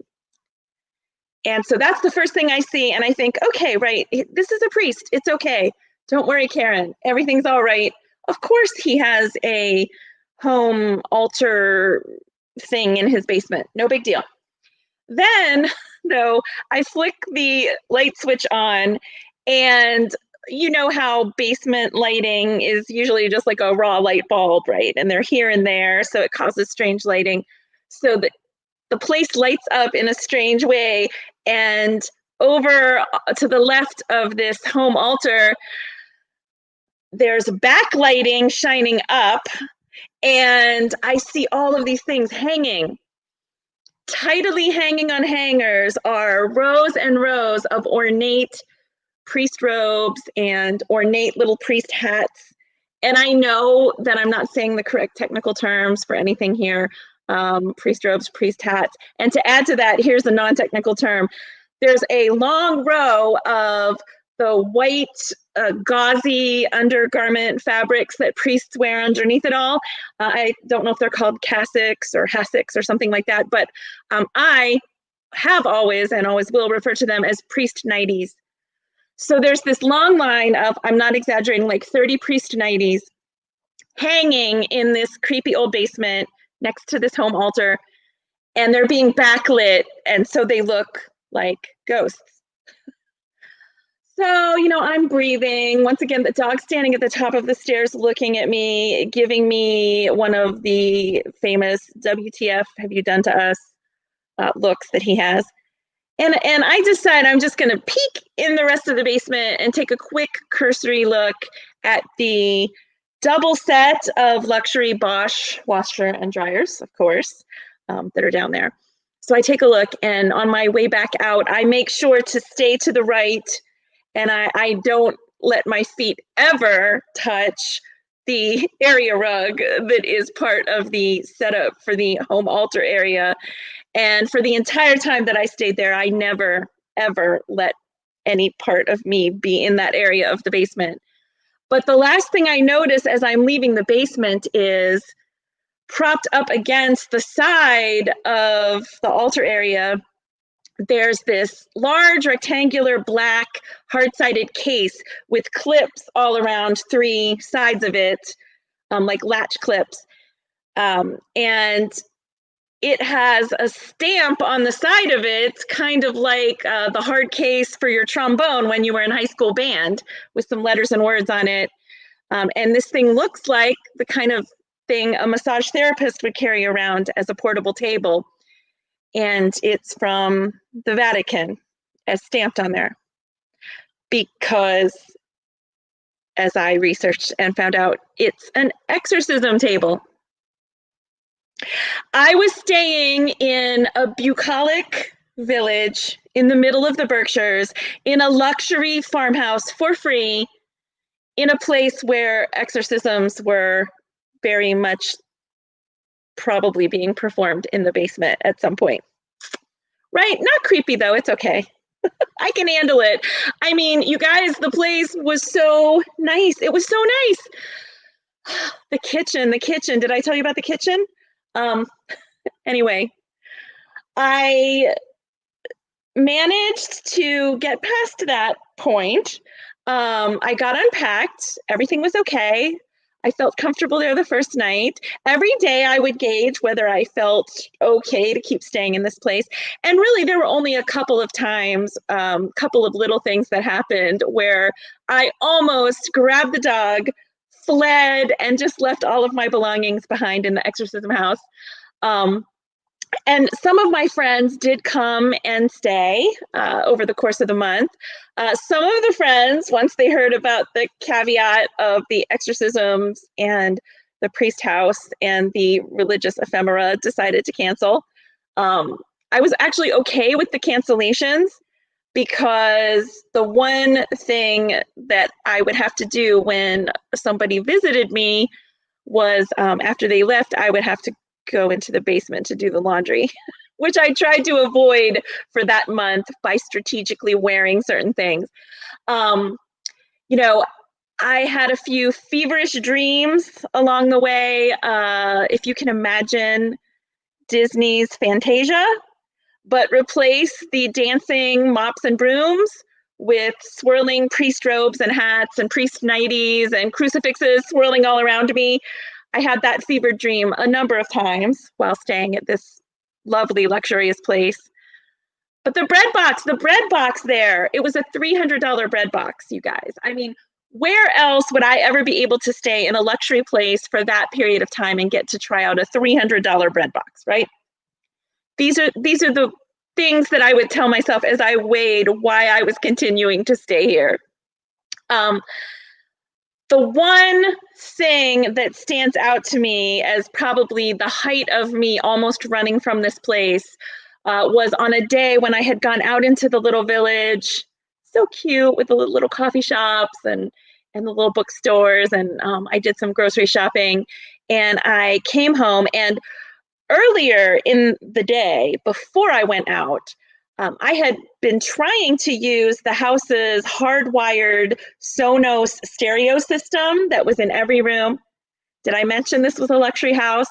And so that's the first thing I see, and I think, okay, right, this is a priest. It's okay. Don't worry, Karen. Everything's all right. Of course he has a home altar thing in his basement. No big deal. Then, though, I flick the light switch on, and you know how basement lighting is usually just like a raw light bulb, right? And they're here and there, so it causes strange lighting. So the place lights up in a strange way, and over to the left of this home altar, there's backlighting shining up, and I see all of these things hanging. Tidily hanging on hangers are rows and rows of ornate priest robes and ornate little priest hats. And I know that I'm not saying the correct technical terms for anything here, priest robes, priest hats. And to add to that, here's a non-technical term. There's a long row of the white gauzy undergarment fabrics that priests wear underneath it all. I don't know if they're called cassocks or hassocks or something like that, but I have always and always will refer to them as priest nighties. So there's this long line of, I'm not exaggerating, like 30 priest nighties hanging in this creepy old basement next to this home altar, and they're being backlit, and so they look like ghosts. So, you know, I'm breathing. Once again, the dog standing at the top of the stairs looking at me, giving me one of the famous WTF have you done to us looks that he has. And I decide I'm just going to peek in the rest of the basement and take a quick cursory look at the double set of luxury Bosch washer and dryers, of course, that are down there. So I take a look, and on my way back out, I make sure to stay to the right, and I don't let my feet ever touch the area rug that is part of the setup for the home altar area. And for the entire time that I stayed there, I never, ever let any part of me be in that area of the basement. But the last thing I notice as I'm leaving the basement is propped up against the side of the altar area, there's this large rectangular black hard-sided case with clips all around 3 sides of it, like latch clips. And it has a stamp on the side of it, kind of like the hard case for your trombone when you were in high school band, with some letters and words on it. And this thing looks like the kind of thing a massage therapist would carry around as a portable table. And it's from the Vatican, as stamped on there. Because, as I researched and found out, it's an exorcism table. I was staying in a bucolic village in the middle of the Berkshires, in a luxury farmhouse for free, in a place where exorcisms were very much probably being performed in the basement at some point. Right? Not creepy though, it's okay. I can handle it. I mean, you guys, the place was so nice. It was so nice. The kitchen. Did I tell you about the kitchen? Anyway, I managed to get past that point. I got unpacked. Everything was okay. I felt comfortable there the first night. Every day I would gauge whether I felt okay to keep staying in this place. And really, there were only a couple of times, couple of little things that happened where I almost grabbed the dog, fled, and just left all of my belongings behind in the exorcism house. And some of my friends did come and stay over the course of the month. Some of the friends, once they heard about the caveat of the exorcisms and the priest house and the religious ephemera, decided to cancel. I was actually okay with the cancellations because the one thing that I would have to do when somebody visited me was after they left, I would have to go into the basement to do the laundry, which I tried to avoid for that month by strategically wearing certain things. You know, I had a few feverish dreams along the way. If you can imagine Disney's Fantasia, but replace the dancing mops and brooms with swirling priest robes and hats and priest nighties and crucifixes swirling all around me. I had that fevered dream a number of times while staying at this lovely, luxurious place. But the bread box there, it was a $300 bread box, you guys. I mean, where else would I ever be able to stay in a luxury place for that period of time and get to try out a $300 bread box, right? These are the things that I would tell myself as I weighed why I was continuing to stay here. The one thing that stands out to me as probably the height of me almost running from this place was on a day when I had gone out into the little village, so cute with the little coffee shops and the little bookstores, and I did some grocery shopping, and I came home, and earlier in the day, before I went out, I had been trying to use the house's hardwired Sonos stereo system that was in every room. Did I mention this was a luxury house?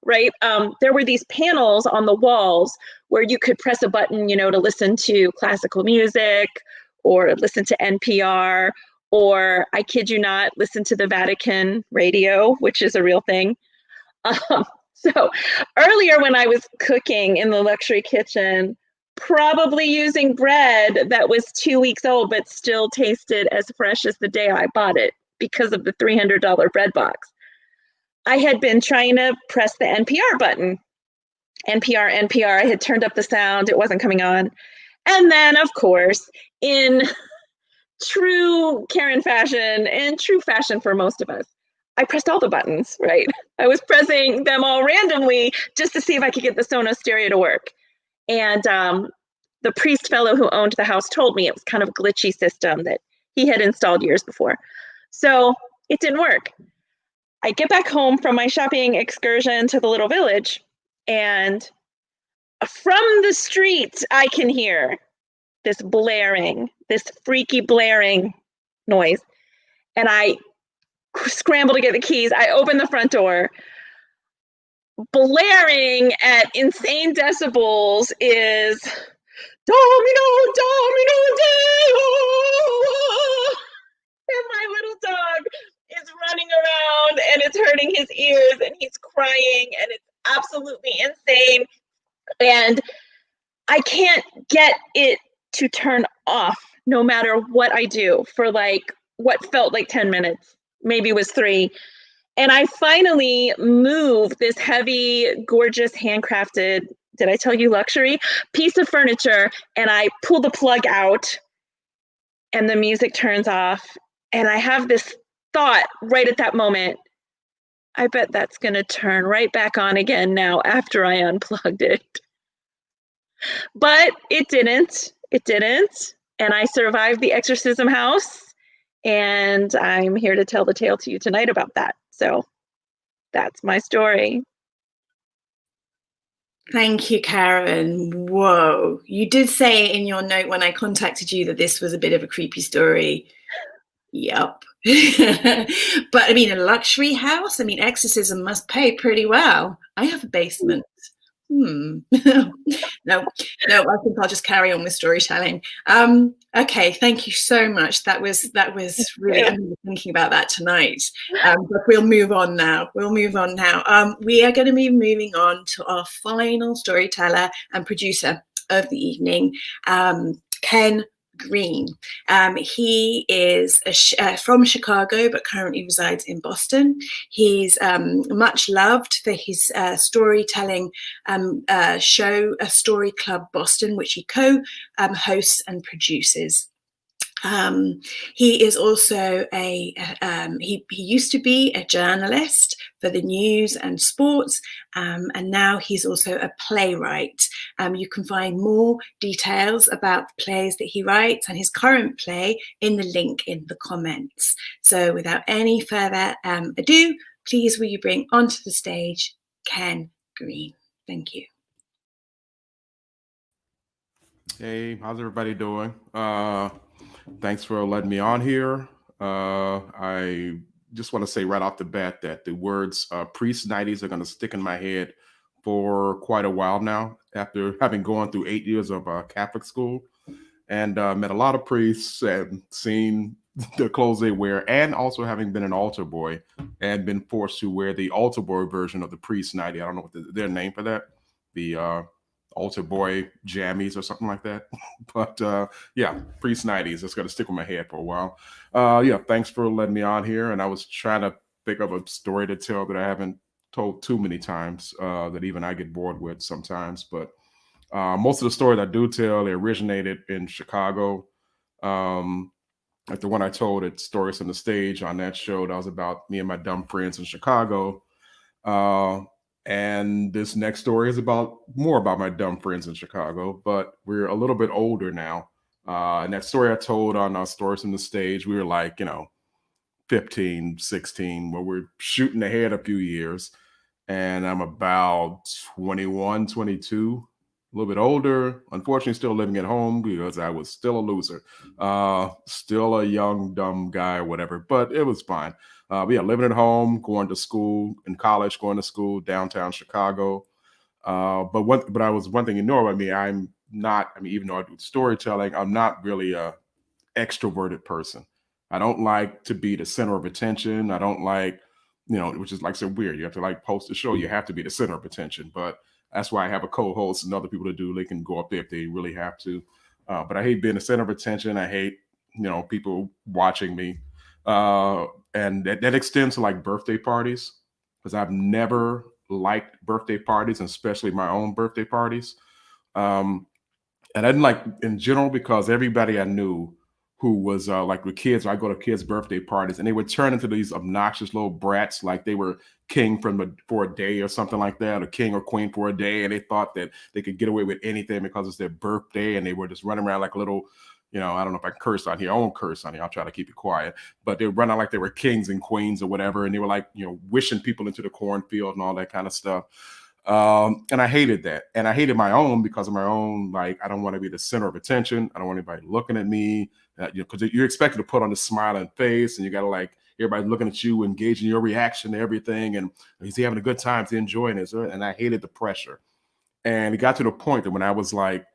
Right? There were these panels on the walls where you could press a button, to listen to classical music or listen to NPR, or, I kid you not, listen to the Vatican radio, which is a real thing. So earlier when I was cooking in the luxury kitchen, probably using bread that was 2 weeks old, but still tasted as fresh as the day I bought it because of the $300 bread box, I had been trying to press the NPR button. NPR, I had turned up the sound, it wasn't coming on. And then, of course, in true Karen fashion and true fashion for most of us, I pressed all the buttons, right? I was pressing them all randomly just to see if I could get the Sonos stereo to work. And the priest fellow who owned the house told me it was kind of a glitchy system that he had installed years before. So it didn't work. I get back home from my shopping excursion to the little village, and from the street, I can hear this freaky blaring noise. And I scramble to get the keys. I open the front door. Blaring at insane decibels is Domino, Domino Deo! And my little dog is running around and it's hurting his ears and he's crying and it's absolutely insane. And I can't get it to turn off no matter what I do for what felt like 10 minutes, maybe it was 3. And I finally move this heavy, gorgeous, handcrafted, did I tell you luxury, piece of furniture, and I pull the plug out and the music turns off. And I have this thought right at that moment, I bet that's going to turn right back on again now after I unplugged it. But it didn't. And I survived the exorcism house. And I'm here to tell the tale to you tonight about that. So that's my story. Thank you, Karen. Whoa. You did say in your note when I contacted you that this was a bit of a creepy story. Yep. But I mean, a luxury house? I mean, exorcism must pay pretty well. I have a basement. No, I think I'll just carry on with storytelling. Okay, thank you so much. That was really, I'm thinking about that tonight. But we'll move on now. We are going to be moving on to our final storyteller and producer of the evening, Ken Green. He is from Chicago, but currently resides in Boston. He's much loved for his storytelling show, A Story Club Boston, which he co-hosts and produces. He is also he used to be a journalist for the news and sports, and now he's also a playwright. You can find more details about the plays that he writes and his current play in the link in the comments. So without any further ado, please will you bring onto the stage Ken Green. Thank you. Hey, how's everybody doing? Thanks for letting me on here. I just want to say right off the bat that the words priest nighties are going to stick in my head for quite a while now, after having gone through 8 years of Catholic school and met a lot of priests and seen the clothes they wear, and also having been an altar boy and been forced to wear the altar boy version of the priest nightie. I don't know what their name for that. The altar boy jammies or something like that. But yeah, priest nighties. It's going to stick with my head for a while. Yeah, thanks for letting me on here. And I was trying to think of a story to tell that I haven't told too many times, that even I get bored with sometimes. But most of the stories I do tell, they originated in Chicago. Like the one I told at Stories on the Stage on that show, that was about me and my dumb friends in Chicago. And this next story is more about my dumb friends in Chicago, but we're a little bit older now. And that story I told on Stories on the Stage, we were like, 15, 16, where we're shooting ahead a few years. And I'm about 21, 22, a little bit older. Unfortunately, still living at home because I was still a loser. Still a young, dumb guy or whatever, but it was fine. But yeah, living at home, going to school, in college, going to school, downtown Chicago. But one thing you know about me, I'm not, even though I do storytelling, I'm not really a extroverted person. I don't like to be the center of attention. I don't like, which is like so weird. You have to like post a show, you have to be the center of attention. But that's why I have a co-host and other people to do. They can go up there if they really have to. But I hate being the center of attention. I hate, people watching me. And that extends to like birthday parties, because I've never liked birthday parties, and especially my own birthday parties. And I didn't like in general, because everybody I knew who was like with kids, I go to kids' birthday parties and they would turn into these obnoxious little brats, like they were king for a day or something like that, or king or queen for a day. And they thought that they could get away with anything because it's their birthday. And they were just running around like a little, I don't know if I can curse on here. I won't curse on here. I'll try to keep it quiet. But they were running like they were kings and queens or whatever. And they were like, wishing people into the cornfield and all that kind of stuff. And I hated that. And I hated my own because of my own, like, I don't want to be the center of attention. I don't want anybody looking at me, because you're expected to put on a smiling face, and you got to like, everybody looking at you, engaging your reaction to everything. And is he having a good time? Is he enjoying it? And I hated the pressure. And it got to the point that when I was like,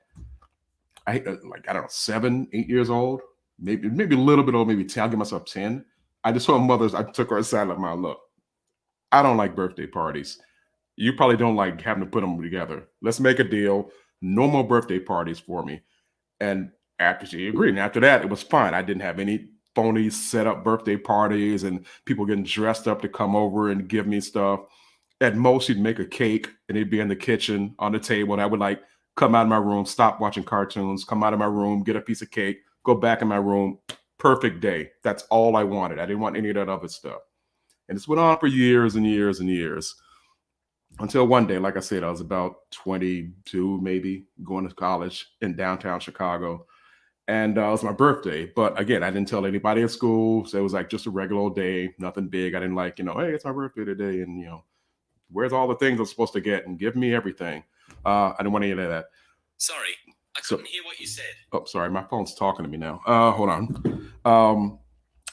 I don't know, 7, 8 years old, maybe a little bit old, maybe 10, I'll give myself 10. I just told I took her aside, like, look, I don't like birthday parties. You probably don't like having to put them together. Let's make a deal. No more birthday parties for me. And after she agreed, and after that, it was fine. I didn't have any phony set up birthday parties and people getting dressed up to come over and give me stuff. At most, she'd make a cake and it'd be in the kitchen on the table. And I would like come out of my room, stop watching cartoons, come out of my room, get a piece of cake, go back in my room. Perfect day. That's all I wanted. I didn't want any of that other stuff. And this went on for years and years and years. Until one day, like I said, I was about 22, maybe, going to college in downtown Chicago. And it was my birthday. But again, I didn't tell anybody at school. So it was like just a regular old day, nothing big. I didn't like, hey, it's my birthday today. And, where's all the things I'm supposed to get? And give me everything. I didn't want any of that. Sorry, I couldn't hear what you said. Oh, sorry. My phone's talking to me now. Hold on.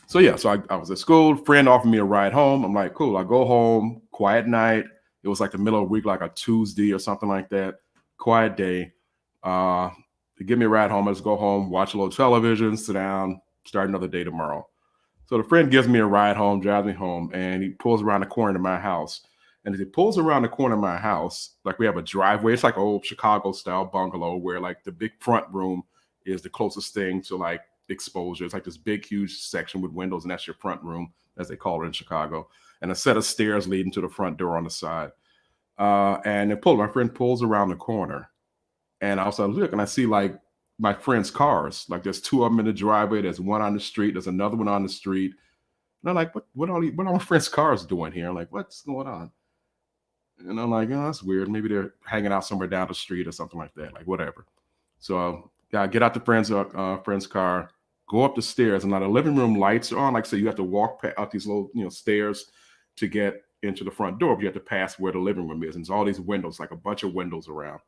So I was at school. Friend offered me a ride home. I'm like, cool. I go home, quiet night. It was like the middle of the week, like a Tuesday or something like that. Quiet day. They give me a ride home. I just go home, watch a little television, sit down, start another day tomorrow. So the friend gives me a ride home, drives me home, and he pulls around the corner to my house. And as he pulls around the corner of my house, like we have a driveway. It's like an old Chicago-style bungalow where like the big front room is the closest thing to like exposure. It's like this big, huge section with windows, and that's your front room, as they call it in Chicago. And a set of stairs leading to the front door on the side. And my friend pulls around the corner. And I also look and I see like my friend's cars. Like there's two of them in the driveway. There's one on the street. There's another one on the street. And I'm like, what are my friend's cars doing here? I'm like, what's going on? And I'm like, oh, that's weird. Maybe they're hanging out somewhere down the street or something like that. Like whatever. So I get out the friend's car, go up the stairs, and now the living room lights are on. Like I said, you have to walk out these little stairs to get into the front door. But you have to pass where the living room is. And there's all these windows, like a bunch of windows around.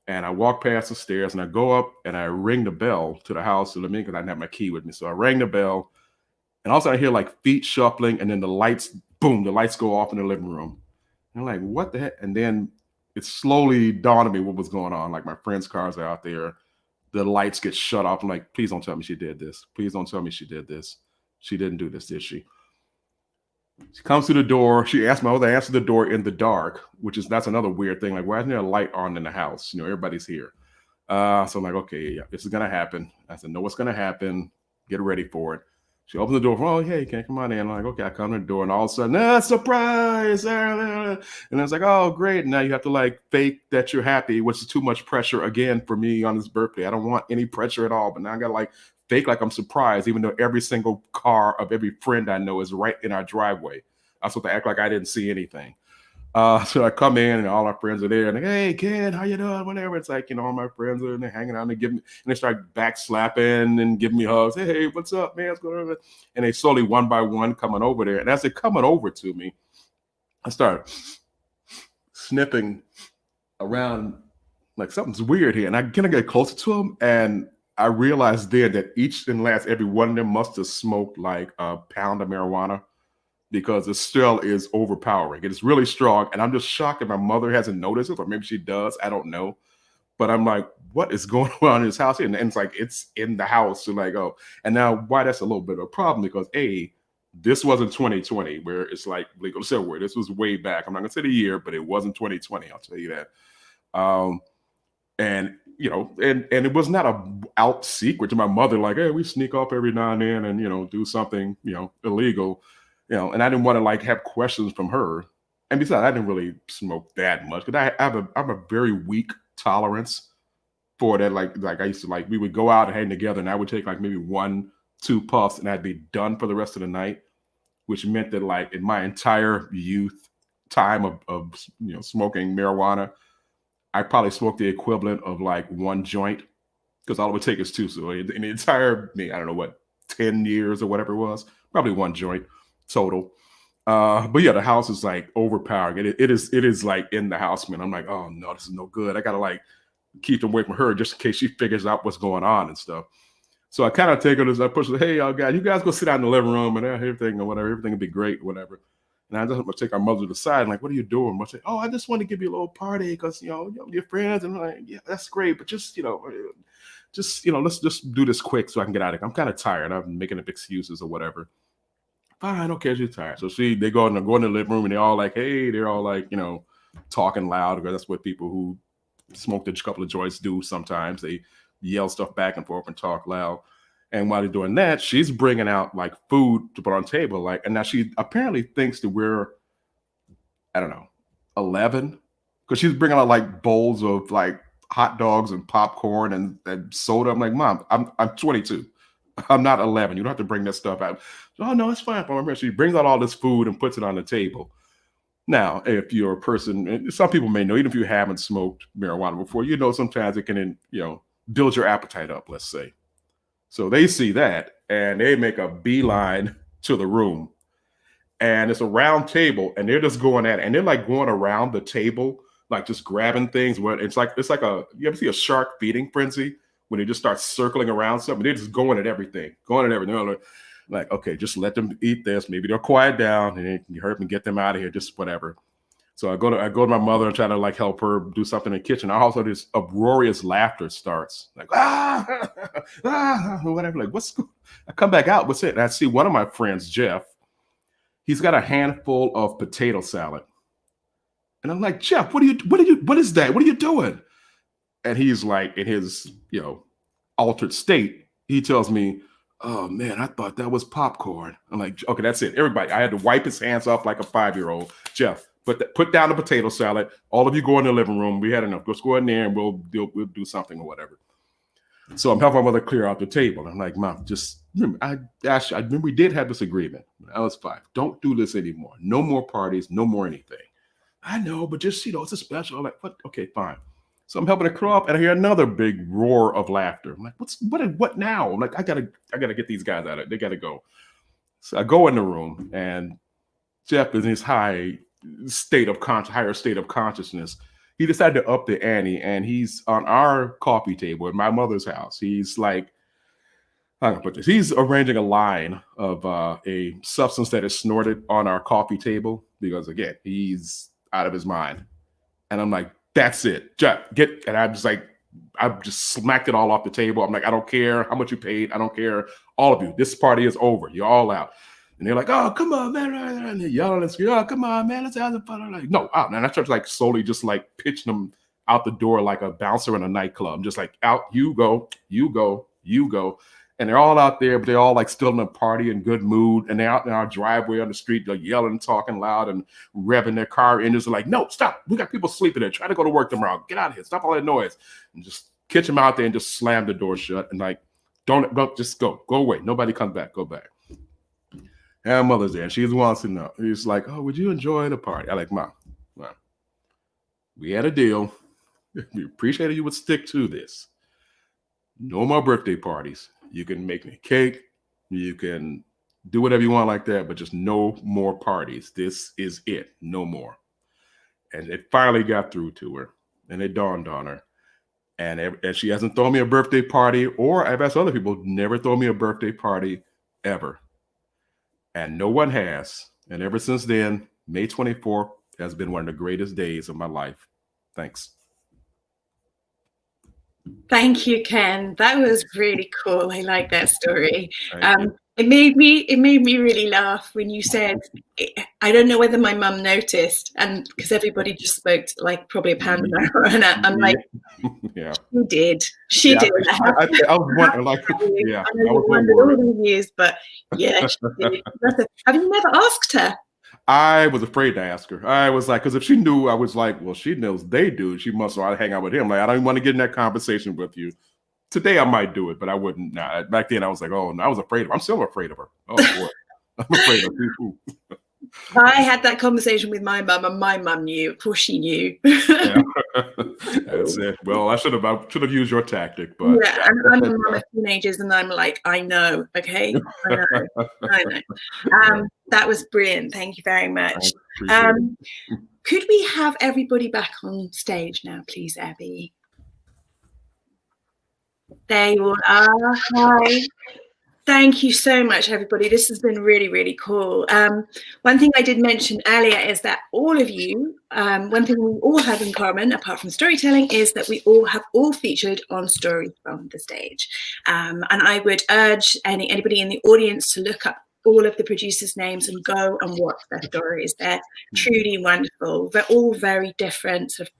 And I walk past the stairs and I go up and I ring the bell to the house because I didn't have my key with me. So I rang the bell, and also I hear like feet shuffling, and then the lights, boom, the lights go off in the living room. And I'm like, what the heck? And then it slowly dawned on me what was going on. Like my friend's cars are out there. The lights get shut off. I'm like, please don't tell me she did this. Please don't tell me she did this. She didn't do this, did she? She comes to the door. She asked my mother to answer the door in the dark, that's another weird thing. Like, why isn't there a light on in the house? Everybody's here. So I'm like, okay, yeah, this is going to happen. I said, no, what's going to happen? Get ready for it. She opens the door. Oh, hey, can come on in? I'm like, okay, I come to the door, and all of a sudden, surprise! And I was like, oh, great. And now you have to like fake that you're happy, which is too much pressure again for me on his birthday. I don't want any pressure at all, but now I got to like fake like I'm surprised, even though every single car of every friend I know is right in our driveway. I was supposed to act like I didn't see anything. So I come in and all our friends are there and like, hey kid, how you doing? Whatever. It's like, all my friends are in there hanging out and and they start backslapping and giving me hugs. Hey, what's up, man? What's going on? And they slowly one by one coming over there. And as they're coming over to me, I start sniffing around like something's weird here. And I kind of get closer to them, and I realized then that each and last every one of them must have smoked like a pound of marijuana, because the smell is overpowering. It is really strong. And I'm just shocked that my mother hasn't noticed it, or maybe she does. I don't know. But I'm like, what is going on in this house here? And it's like, it's in the house. So like, oh, and now why that's a little bit of a problem, because this wasn't 2020 where it's like legal silverware. This was way back. I'm not gonna say the year, but it wasn't 2020. I'll tell you that. And it was not a out secret to my mother, like, hey, we sneak off every now and then and, do something, illegal, and I didn't want to like have questions from her. And besides, I didn't really smoke that much because I have a very weak tolerance for that. Like I used to we would go out and hang together, and I would take like maybe 1-2 puffs and I'd be done for the rest of the night, which meant that like in my entire youth time of smoking marijuana, I probably smoked the equivalent of like 1 joint, because all it would take is 2. So in the entire, I don't know what, 10 years or whatever it was, probably 1 joint total. But yeah, the house is like overpowering. It is like in the house, man. I'm like, oh no, this is no good. I gotta like keep them away from her just in case she figures out what's going on and stuff. So I kind of take her as I push her, hey, y'all guys, you guys go sit down in the living room and everything or whatever. Everything will be great, whatever. And I just take our mother to the side and like, what are you doing? I say, oh, I just want to give you a little party because your friends. And I'm like, yeah, that's great, but just let's just do this quick so I can get out of here. I'm kind of tired. I'm making up excuses or whatever. Fine, okay, she's tired. So they go in the living room and they're all like, hey, they're all like, talking loud, because that's what people who smoked a couple of joints do sometimes. They yell stuff back and forth and talk loud. And while they're doing that, she's bringing out like food to put on the table. And now she apparently thinks that we're, I don't know, 11, because she's bringing out like bowls of like hot dogs and popcorn and soda. I'm like, Mom, I'm 22. I'm not 11. You don't have to bring that stuff out. Oh no, it's fine. She brings out all this food and puts it on the table. Now, if you're a person, and some people may know, even if you haven't smoked marijuana before, sometimes it can, build your appetite up, let's say. So they see that and they make a beeline to the room, and it's a round table, and they're just going at it, and they're like going around the table, like just grabbing things. Where it's like you ever see a shark feeding frenzy when they just start circling around something? They're just going at everything. Like, okay, just let them eat this. Maybe they'll quiet down and you hurt them, get them out of here, just whatever. So I go to my mother and try to like help her do something in the kitchen. I also this uproarious laughter starts like whatever. Like I come back out. What's it? And I see one of my friends, Jeff. He's got a handful of potato salad, and I'm like, Jeff, what is that? What are you doing? And he's like, in his altered state, he tells me, "Oh man, I thought that was popcorn." I'm like, okay, that's it. Everybody, I had to wipe his hands off like a 5-year-old. Jeff, put down the potato salad. All of you go in the living room. We had enough. Let's go in there and we'll do something or whatever. So I'm helping my mother clear out the table. I'm like, Mom, just remember, I remember we did have this agreement. I was 5. Don't do this anymore. No more parties. No more anything. I know, but just it's a special. I'm like, what? Okay, fine. So I'm helping her clear up, and I hear another big roar of laughter. I'm like, what now? I'm like, I gotta get these guys out of it. They gotta go. So I go in the room, and Jeff is in his higher state of consciousness. He decided to up the ante, and he's on our coffee table at my mother's house. He's like, how can I put this? He's arranging a line of a substance that is snorted on our coffee table because, again, he's out of his mind. And I'm like, that's it. Jeff, and I'm just like, I've just smacked it all off the table. I'm like, I don't care how much you paid. I don't care. All of you, this party is over. You're all out. And they're like, oh, come on, man. And they're yelling and screaming, oh, come on, man. Let's have some fun. I'm like, no, out. And I started like slowly just like pitching them out the door like a bouncer in a nightclub. I'm just like, out, you go, you go, you go. And they're all out there, but they're all like still in a party in good mood. And they're out in our driveway on the street, like yelling, talking loud and revving their car engines. They're like, no, stop. We got people sleeping there. Try to go to work tomorrow. Get out of here. Stop all that noise. And just catch them out there and just slam the door shut. And like, don't just go away. Nobody comes back. Go back. And mother's there. She wants to know. He's like, oh, would you enjoy the party? I'm like, Mom, we had a deal. We appreciated you would stick to this. No more birthday parties. You can make me cake. You can do whatever you want like that, but just no more parties. This is it. No more. And it finally got through to her, and it dawned on her. And she hasn't thrown me a birthday party, or I've asked other people, never throw me a birthday party ever. And no one has. And ever since then, May 24th has been one of the greatest days of my life. Thanks. Thank you, Ken. That was really cool. I like that story. It made me really laugh when you said, I don't know whether my mum noticed, and because everybody just spoke to like probably a pound an hour, and I'm like, yeah, she did. I was wondering, like, yeah, I was wondering all these years, but yeah, she did. Have you never asked her? I was afraid to ask her. I was like, because if she knew, I was like, well, she knows they do. She must know I hang out with him. Like, I don't even want to get in that conversation with you. Today I might do it, but I wouldn't. Nah, back then I was like, oh, no, I was afraid of her. I'm still afraid of her. Oh boy, I'm afraid of her. I had that conversation with my mum, and my mum knew. Of course, she knew. Yeah. That's it. Well, I should have used your tactic, but yeah, I'm a mum of teenagers, and I'm like, I know, okay, I know. That was brilliant. Thank you very much. Could we have everybody back on stage now, please, Abby? There you all are. Hi. Thank you so much, everybody. This has been really, really cool. One thing I did mention earlier is that all of you, one thing we all have in common, apart from storytelling, is that we all have featured on Stories from the Stage. And I would urge anybody in the audience to look up all of the producers' names and go and watch their stories. They're truly wonderful. They're all very different, sort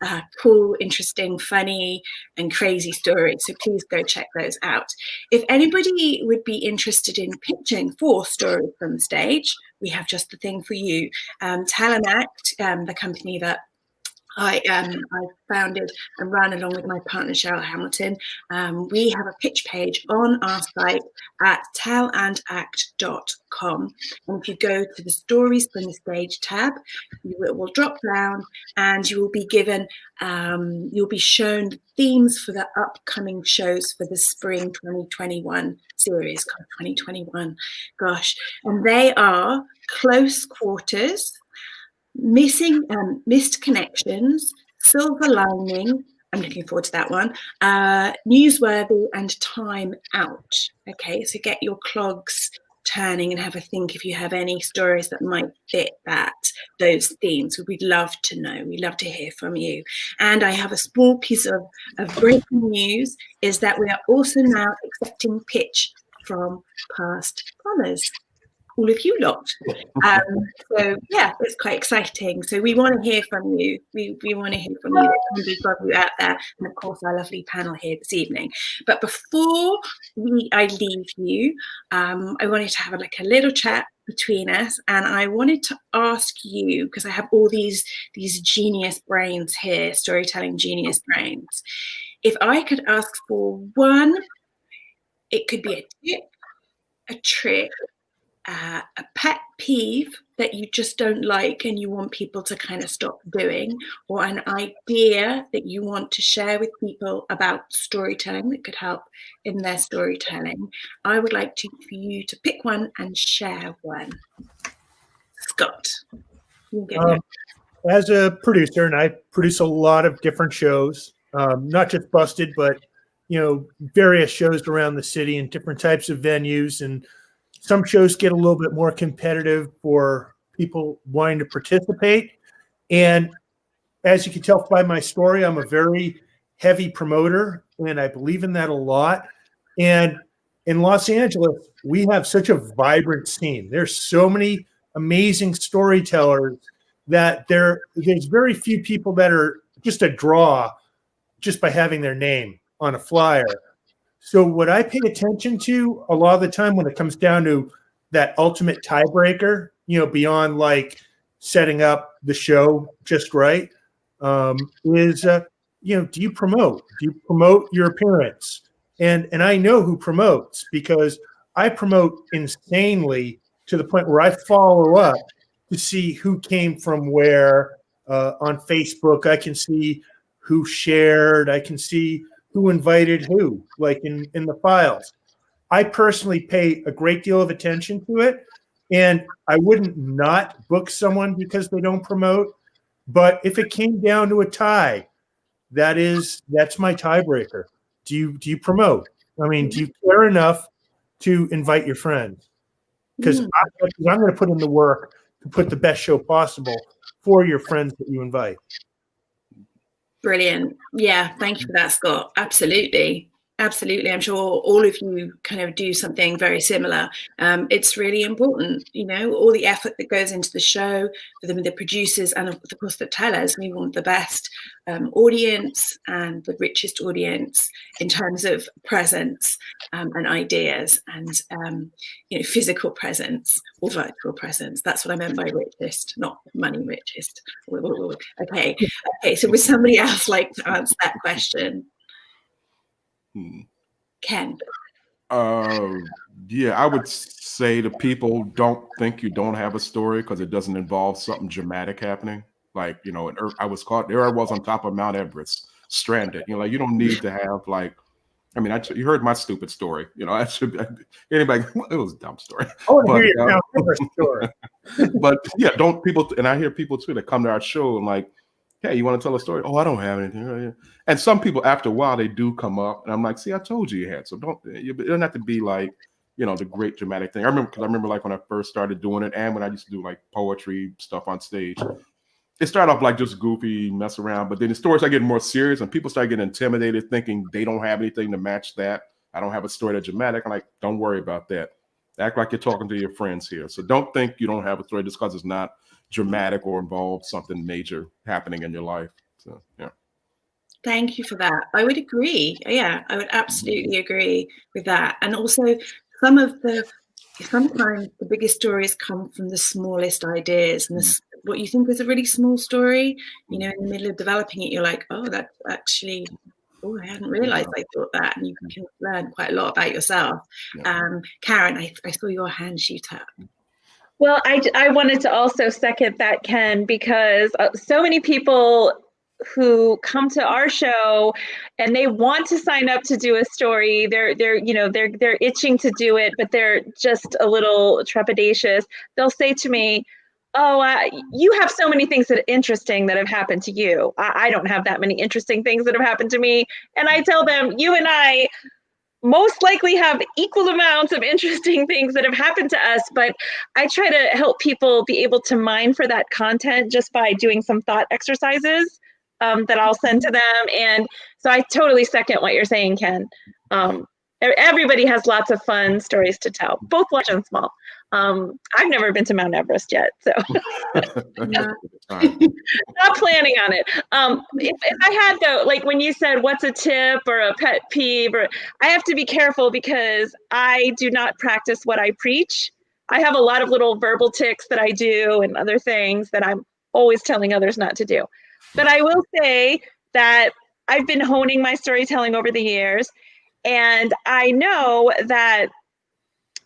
of cool, interesting, funny, and crazy stories. So please go check those out. If anybody would be interested in pitching for Stories from the Stage, we have just the thing for you. Tell&Act, the company that I founded and ran along with my partner Cheryl Hamilton. We have a pitch page on our site at tellandact.com. And if you go to the Stories from the Stage tab, it will drop down and you will be given, you'll be shown themes for the upcoming shows for the spring 2021 series. God, 2021, gosh. And they are Close Quarters, Missed Connections, Silver Lining, I'm looking forward to that one, Newsworthy, and Time Out. Okay, so get your clogs turning and have a think if you have any stories that might fit those themes. We'd love to know. We'd love to hear from you. And I have a small piece of breaking news, is that we are also now accepting pitch from past plumbers, all of you lot. So yeah, it's quite exciting. So we want to hear from you. We want to hear from you. We've got you out there, and of course our lovely panel here this evening. But before I leave you, I wanted to have a little chat between us, and I wanted to ask you, because I have all these genius brains here, storytelling genius brains. If I could ask for one, it could be a tip, a trick, a pet peeve that you just don't like and you want people to kind of stop doing, or an idea that you want to share with people about storytelling that could help in their storytelling, I would like for you to pick one and share one. Scott, you go. As a producer, and I produce a lot of different shows, not just Busted, but various shows around the city and different types of venues, and some shows get a little bit more competitive for people wanting to participate. And as you can tell by my story, I'm a very heavy promoter, and I believe in that a lot. And in Los Angeles, we have such a vibrant scene. There's so many amazing storytellers that there's very few people that are just a draw just by having their name on a flyer. So what I pay attention to a lot of the time when it comes down to that ultimate tiebreaker, beyond like setting up the show just right, is, do you promote? Do you promote your appearance? And I know who promotes, because I promote insanely to the point where I follow up to see who came from where. On Facebook, I can see who shared. I can see who invited who, like in the files. I personally pay a great deal of attention to it, and I wouldn't not book someone because they don't promote. But if it came down to a tie, that's my tiebreaker. Do you promote? I mean, do you care enough to invite your friends? Because I'm going to put in the work to put the best show possible for your friends that you invite. Brilliant. Yeah, thank you for that, Scott. Absolutely. Absolutely. I'm sure all of you kind of do something very similar. It's really important, all the effort that goes into the show, for the producers and of course the tellers. We want the best audience and the richest audience in terms of presence and ideas and physical presence or virtual presence. That's what I meant by richest, not money richest. Okay. So would somebody else like to answer that question? Ken. Yeah, I would say to people, don't think you don't have a story because it doesn't involve something dramatic happening. Like, I was caught, there I was on top of Mount Everest, stranded. You don't need to have you heard my stupid story. I should anybody. It was a dumb story. Oh, Mount Everest story. But yeah, and I hear people too that come to our show and like, hey, you want to tell a story? Oh, I don't have anything. And some people, after a while, they do come up, and I'm like, see, I told you had. So it doesn't have to be like, the great dramatic thing. I remember like when I first started doing it, and when I used to do like poetry stuff on stage, it started off like just goofy, mess around, but then the stories start getting more serious, and people start getting intimidated, thinking they don't have anything to match that. I don't have a story that's dramatic. I'm like, don't worry about that. Act like you're talking to your friends here. So don't think you don't have a story just because it's not dramatic or involves something major happening in your life. So yeah. Thank you for that. I would agree. Yeah, I would absolutely agree with that. And also sometimes the biggest stories come from the smallest ideas, and what you think is a really small story, in the middle of developing it, you're like, oh, that's actually, I hadn't realized I thought that. And you can learn quite a lot about yourself. Yeah. Karen, I saw your hand shoot up. Well, I wanted to also second that, Ken, because so many people who come to our show and they want to sign up to do a story, they're itching to do it, but they're just a little trepidatious. They'll say to me, oh, you have so many things that are interesting that have happened to you. I don't have that many interesting things that have happened to me. And I tell them, you and I most likely have equal amounts of interesting things that have happened to us, but I try to help people be able to mine for that content just by doing some thought exercises that I'll send to them. And so I totally second what you're saying, Ken. Everybody has lots of fun stories to tell, both large and small. I've never been to Mount Everest yet, so not planning on it. If I had though, like when you said, what's a tip or a pet peeve, or I have to be careful because I do not practice what I preach. I have a lot of little verbal tics that I do and other things that I'm always telling others not to do. But I will say that I've been honing my storytelling over the years, and I know that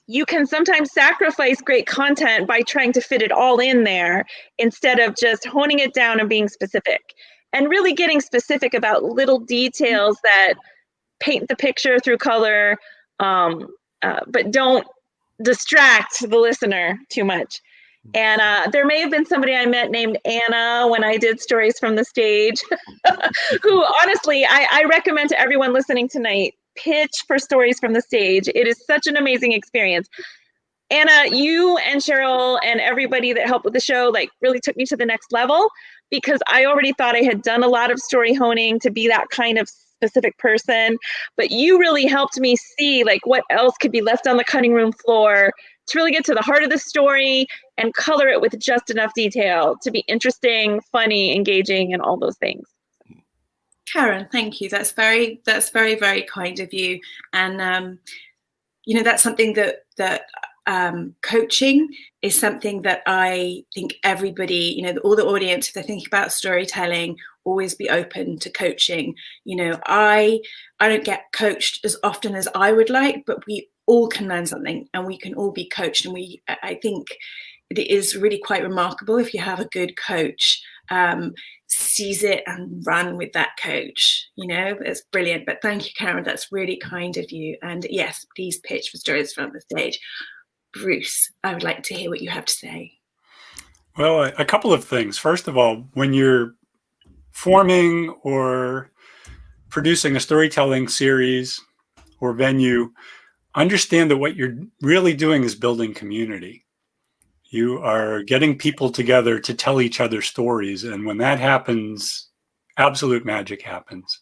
you can sometimes sacrifice great content by trying to fit it all in there instead of just honing it down and being specific and really getting specific about little details that paint the picture through color, but don't distract the listener too much. And there may have been somebody I met named Anna when I did Stories from the Stage, who honestly, I recommend to everyone listening tonight, pitch for Stories from the Stage. It is such an amazing experience. Anna, you and Cheryl and everybody that helped with the show like really took me to the next level, because I already thought I had done a lot of story honing to be that kind of specific person, but you really helped me see like what else could be left on the cutting room floor to really get to the heart of the story and color it with just enough detail to be interesting, funny, engaging, and all those things. Karen, thank you. That's very, very kind of you. And that's something that coaching is something that I think everybody, all the audience, if they're thinking about storytelling, always be open to coaching. I don't get coached as often as I would like, but we all can learn something and we can all be coached. And I think it is really quite remarkable if you have a good coach, seize it and run with that coach. It's brilliant. But thank you, Karen. That's really kind of you. And yes, please pitch for Stories from the Stage. Bruce, I would like to hear what you have to say. Well, a couple of things. First of all, when you're forming or producing a storytelling series or venue, understand that what you're really doing is building community. You are getting people together to tell each other stories. And when that happens, absolute magic happens.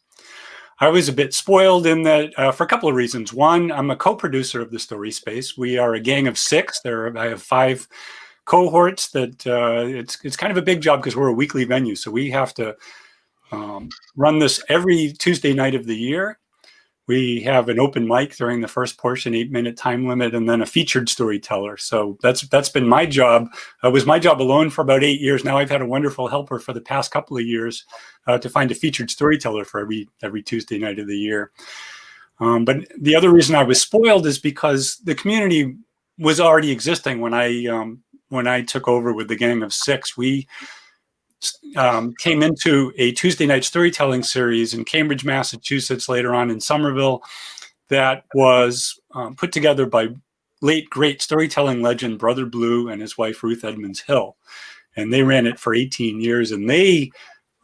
I was a bit spoiled in that for a couple of reasons. One, I'm a co-producer of the Story Space. We are a gang of 6. I have 5 cohorts that it's kind of a big job because we're a weekly venue. So we have to run this every Tuesday night of the year. We have an open mic during the first portion, 8-minute time limit, and then a featured storyteller. So that's been my job. It was my job alone for about 8 years. Now I've had a wonderful helper for the past couple of years to find a featured storyteller for every Tuesday night of the year. But the other reason I was spoiled is because the community was already existing when I took over with the gang of 6. We came into a Tuesday night storytelling series in Cambridge, Massachusetts, later on in Somerville, that was put together by late great storytelling legend Brother Blue and his wife Ruth Edmonds Hill. And they ran it for 18 years, and they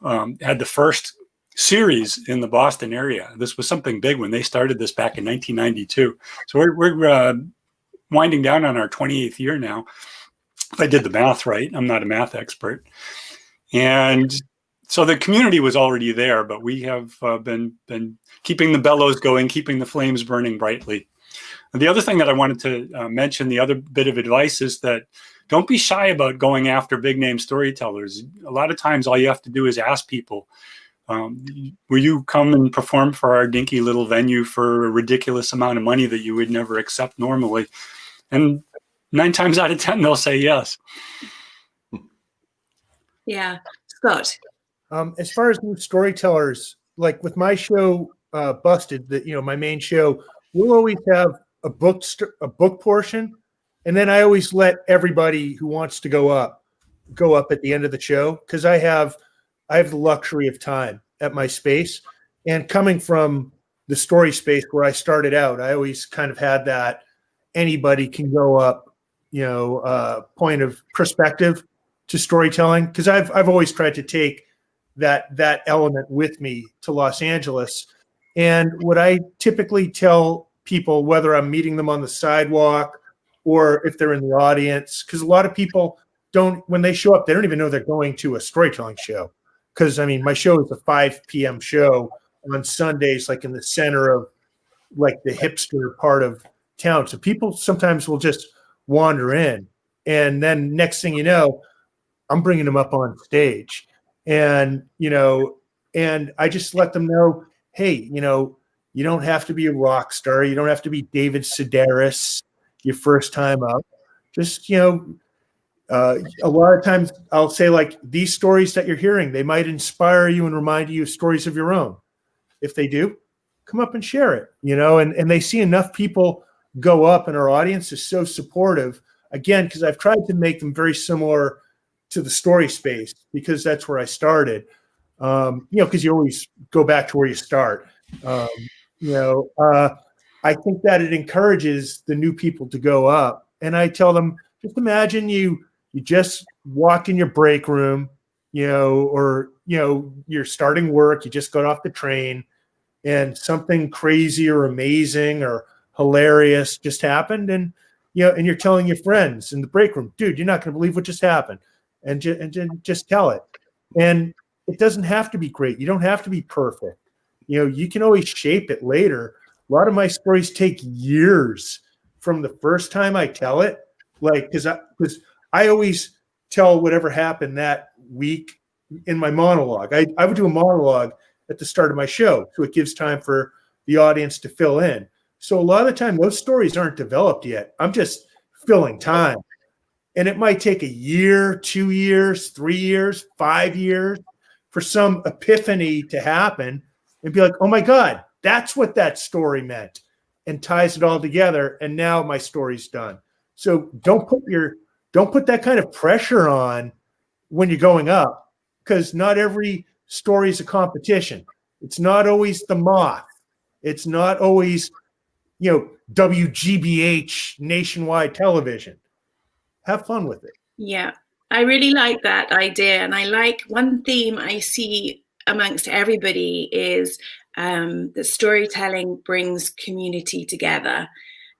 had the first series in the Boston area. This was something big when they started this back in 1992. So we're winding down on our 28th year now. If I did the math right, I'm not a math expert. And so the community was already there, but we have been keeping the bellows going, keeping the flames burning brightly. And the other thing that I wanted to mention, the other bit of advice, is that don't be shy about going after big name storytellers. A lot of times all you have to do is ask people, will you come and perform for our dinky little venue for a ridiculous amount of money that you would never accept normally? And 9 times out of 10, they'll say yes. Yeah. Scott. As far as new storytellers, like with my show, Busted, my main show, we'll always have a book portion, and then I always let everybody who wants to go up at the end of the show, because I have the luxury of time at my space. And coming from the Story Space where I started out, I always kind of had that anybody can go up, point of perspective to storytelling, because I've always tried to take that element with me to Los Angeles. And what I typically tell people, whether I'm meeting them on the sidewalk or if they're in the audience, because a lot of people don't, when they show up, they don't even know they're going to a storytelling show. Because I mean, my show is a 5 p.m. show on Sundays, like in the center of like the hipster part of town. So people sometimes will just wander in, and then next thing you know, I'm bringing them up on stage, and and I just let them know, hey, you don't have to be a rock star, you don't have to be David Sedaris your first time up. Just a lot of times I'll say, like, these stories that you're hearing, they might inspire you and remind you of stories of your own. If they do, come up and share it, and they see enough people go up, and our audience is so supportive, again, because I've tried to make them very similar to the story space, because that's where I started, because you always go back to where you start. I think that it encourages the new people to go up, and I tell them, just imagine you just walked in your break room, or you're starting work, you just got off the train, and something crazy or amazing or hilarious just happened, and you're telling your friends in the break room, dude, you're not going to believe what just happened, and just tell it. And it doesn't have to be great. You don't have to be perfect. You can always shape it later. A lot of my stories take years from the first time I tell it, like, because I always tell whatever happened that week in my monologue. I would do a monologue at the start of my show, so it gives time for the audience to fill in. So a lot of the time, those stories aren't developed yet. I'm just filling time. And it might take a year, 2 years, 3 years, 5 years for some epiphany to happen and be like, oh my God, that's what that story meant, and ties it all together. And now my story's done. So don't put that kind of pressure on when you're going up, because not every story is a competition. It's not always the Moth. It's not always, WGBH nationwide television. Have fun with it. Yeah, I really like that idea. And I like one theme I see amongst everybody is that storytelling brings community together.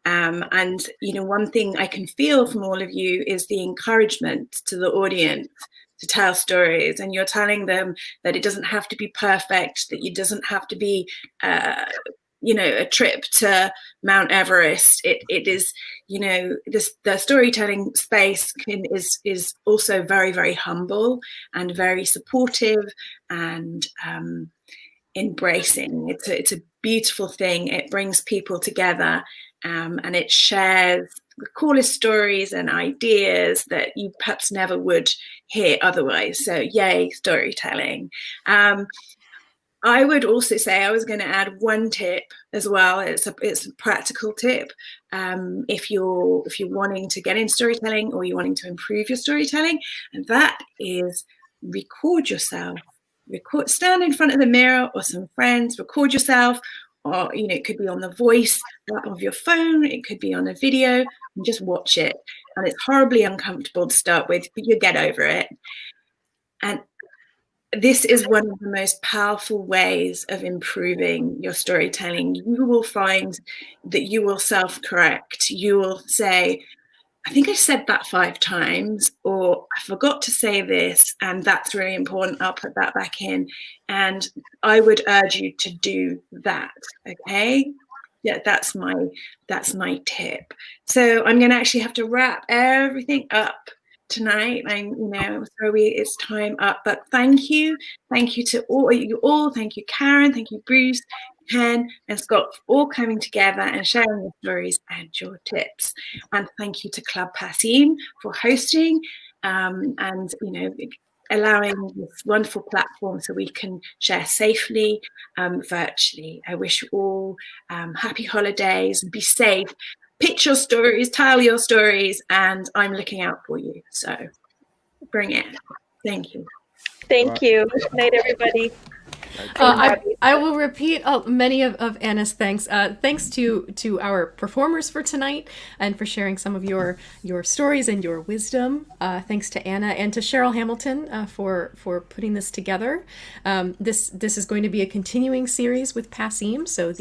And, one thing I can feel from all of you is the encouragement to the audience to tell stories. And you're telling them that it doesn't have to be perfect, that it doesn't have to be a trip to Mount Everest. It is, the storytelling space is also very, very humble and very supportive and embracing. It's a beautiful thing. It brings people together, and it shares the coolest stories and ideas that you perhaps never would hear otherwise. So yay, storytelling. I would also say, I was going to add one tip as well. It's a practical tip. If you're wanting to get in storytelling, or you're wanting to improve your storytelling, and that is record yourself. Stand in front of the mirror or some friends, record yourself, or it could be on the voice of your phone, it could be on a video, and just watch it. And it's horribly uncomfortable to start with, but you get over it. And this is one of the most powerful ways of improving your storytelling. You will find that you will self-correct. You will say, I think I said that 5 times, or I forgot to say this, and that's really important. I'll put that back in. And I would urge you to do that. Okay. Yeah, that's my tip. So I'm going to actually have to wrap everything up tonight. It's time up, but thank you to all you all. Thank you, Karen. Thank you, Bruce, Ken, and Scott, for all coming together and sharing your stories and your tips. And thank you to Club Passim for hosting and allowing this wonderful platform so we can share safely virtually. I wish you all happy holidays and be safe. Pitch your stories, tell your stories, and I'm looking out for you. So bring it. Thank you. Thank you. Good night, everybody. I will repeat many of Anna's thanks. Thanks to our performers for tonight and for sharing some of your stories and your wisdom. Thanks to Anna and to Cheryl Hamilton for putting this together. This is going to be a continuing series with Passim. So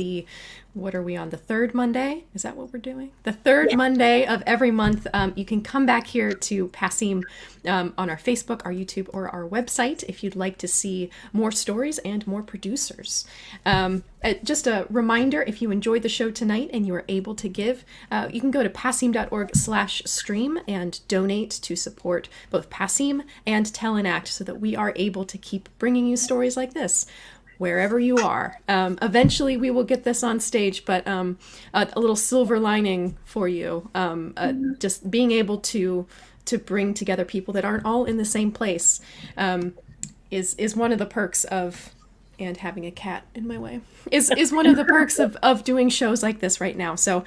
what are we on, the third Monday? Is that what we're doing? The third Monday of every month. You can come back here to Passim on our Facebook, our YouTube, or our website if you'd like to see more stories and more producers. Just a reminder, if you enjoyed the show tonight and you are able to give, you can go to passim.org/stream and donate to support both Passim and Tell&Act so that we are able to keep bringing you stories like this wherever you are. Eventually we will get this on stage, but a little silver lining for you, just being able to bring together people that aren't all in the same place is one of the perks of, and having a cat in my way, is one of the perks of doing shows like this right now. So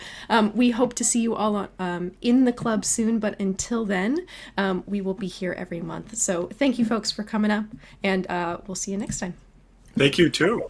we hope to see you all in the club soon, but until then, we will be here every month. So thank you folks for coming up, and we'll see you next time. Thank you too.